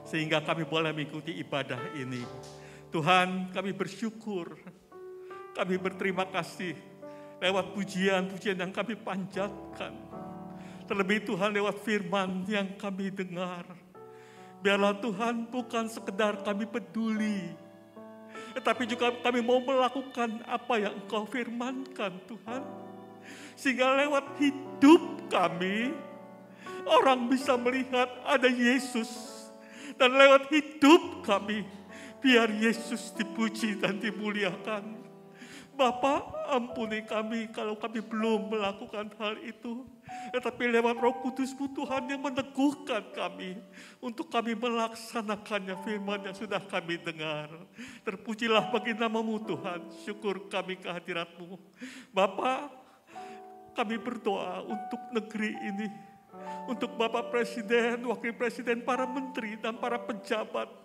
G: sehingga kami boleh mengikuti ibadah ini. Tuhan, kami bersyukur, kami berterima kasih lewat pujian-pujian yang kami panjatkan. Terlebih Tuhan lewat firman yang kami dengar. Biarlah Tuhan bukan sekedar kami peduli, tetapi juga kami mau melakukan apa yang Engkau firmankan Tuhan. Sehingga lewat hidup kami, orang bisa melihat ada Yesus. Dan lewat hidup kami, biar Yesus dipuji dan dimuliakan. Bapa, ampuni kami kalau kami belum melakukan hal itu. Tetapi lewat Roh Kudus-Mu Tuhan yang meneguhkan kami untuk kami melaksanakannya firman yang sudah kami dengar. Terpujilah bagi nama-Mu Tuhan, syukur kami kehadirat-Mu. Bapa, kami berdoa untuk negeri ini. untuk Bapak Presiden, Wakil Presiden, para menteri dan para pejabat.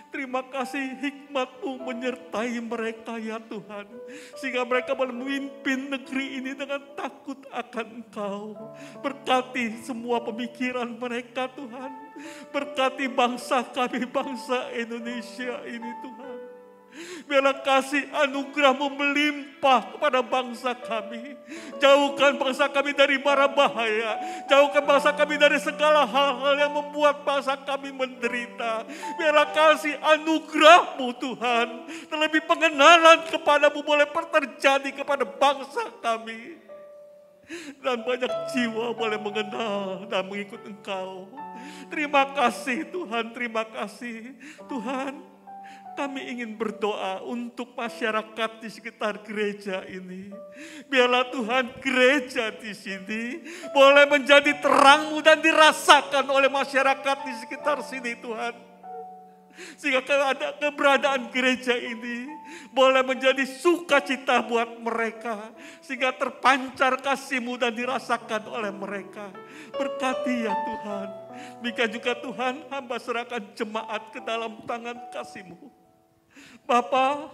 G: Terima kasih hikmat-Mu menyertai mereka ya Tuhan. Sehingga mereka boleh memimpin negeri ini dengan takut akan Engkau. Berkati semua pemikiran mereka Tuhan. Berkati bangsa kami, bangsa Indonesia ini Tuhan. Biarlah kasih anugerah-Mu melimpah kepada bangsa kami. Jauhkan bangsa kami dari mara bahaya. Jauhkan bangsa kami dari segala hal-hal yang membuat bangsa kami menderita. Biarlah kasih anugerah-Mu Tuhan. Terlebih pengenalan kepada-Mu boleh terjadi kepada bangsa kami. Dan banyak jiwa boleh mengenal dan mengikut Engkau. Terima kasih Tuhan, terima kasih Tuhan. Kami ingin berdoa untuk masyarakat di sekitar gereja ini. Biarlah Tuhan gereja di sini boleh menjadi terang-Mu dan dirasakan oleh masyarakat di sekitar sini Tuhan. Sehingga keberadaan gereja ini boleh menjadi sukacita buat mereka. Sehingga terpancar kasih-Mu dan dirasakan oleh mereka. Berkati ya Tuhan. Demikian juga Tuhan, hamba serahkan jemaat ke dalam tangan kasih-Mu. Bapa,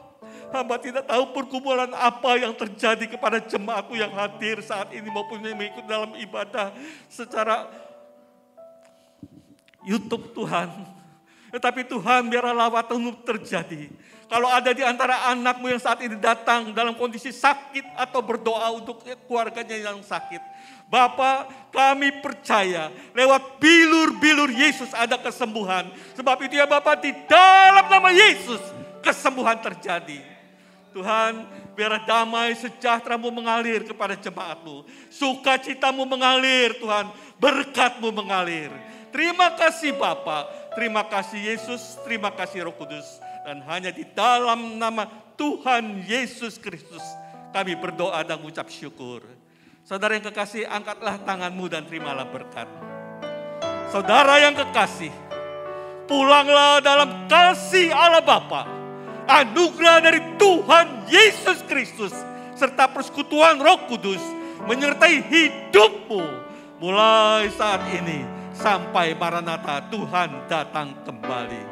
G: hamba tidak tahu pergumulan apa yang terjadi kepada jemaat-Mu yang hadir saat ini maupun yang mengikut dalam ibadah secara YouTube Tuhan. Tetapi Tuhan, biarlah lawatan-Mu terjadi. Kalau ada di antara anak-Mu yang saat ini datang dalam kondisi sakit atau berdoa untuk keluarganya yang sakit. Bapa, kami percaya lewat bilur-bilur Yesus ada kesembuhan. Sebab itu ya Bapa, di dalam nama Yesus kesembuhan terjadi. Tuhan, biarlah damai sejahtera-Mu mengalir kepada jemaat-Mu. Sukacita-Mu mengalir Tuhan, berkat-Mu mengalir. Terima kasih Bapa, terima kasih Yesus, terima kasih Roh Kudus. Dan hanya di dalam nama Tuhan Yesus Kristus kami berdoa dan mengucap syukur. Saudara yang kekasih, angkatlah tanganmu dan terimalah berkat. Saudara yang kekasih, pulanglah dalam kasih Allah Bapa. Anugerah dari Tuhan Yesus Kristus serta persekutuan Roh Kudus menyertai hidupmu mulai saat ini sampai Maranatha Tuhan datang kembali.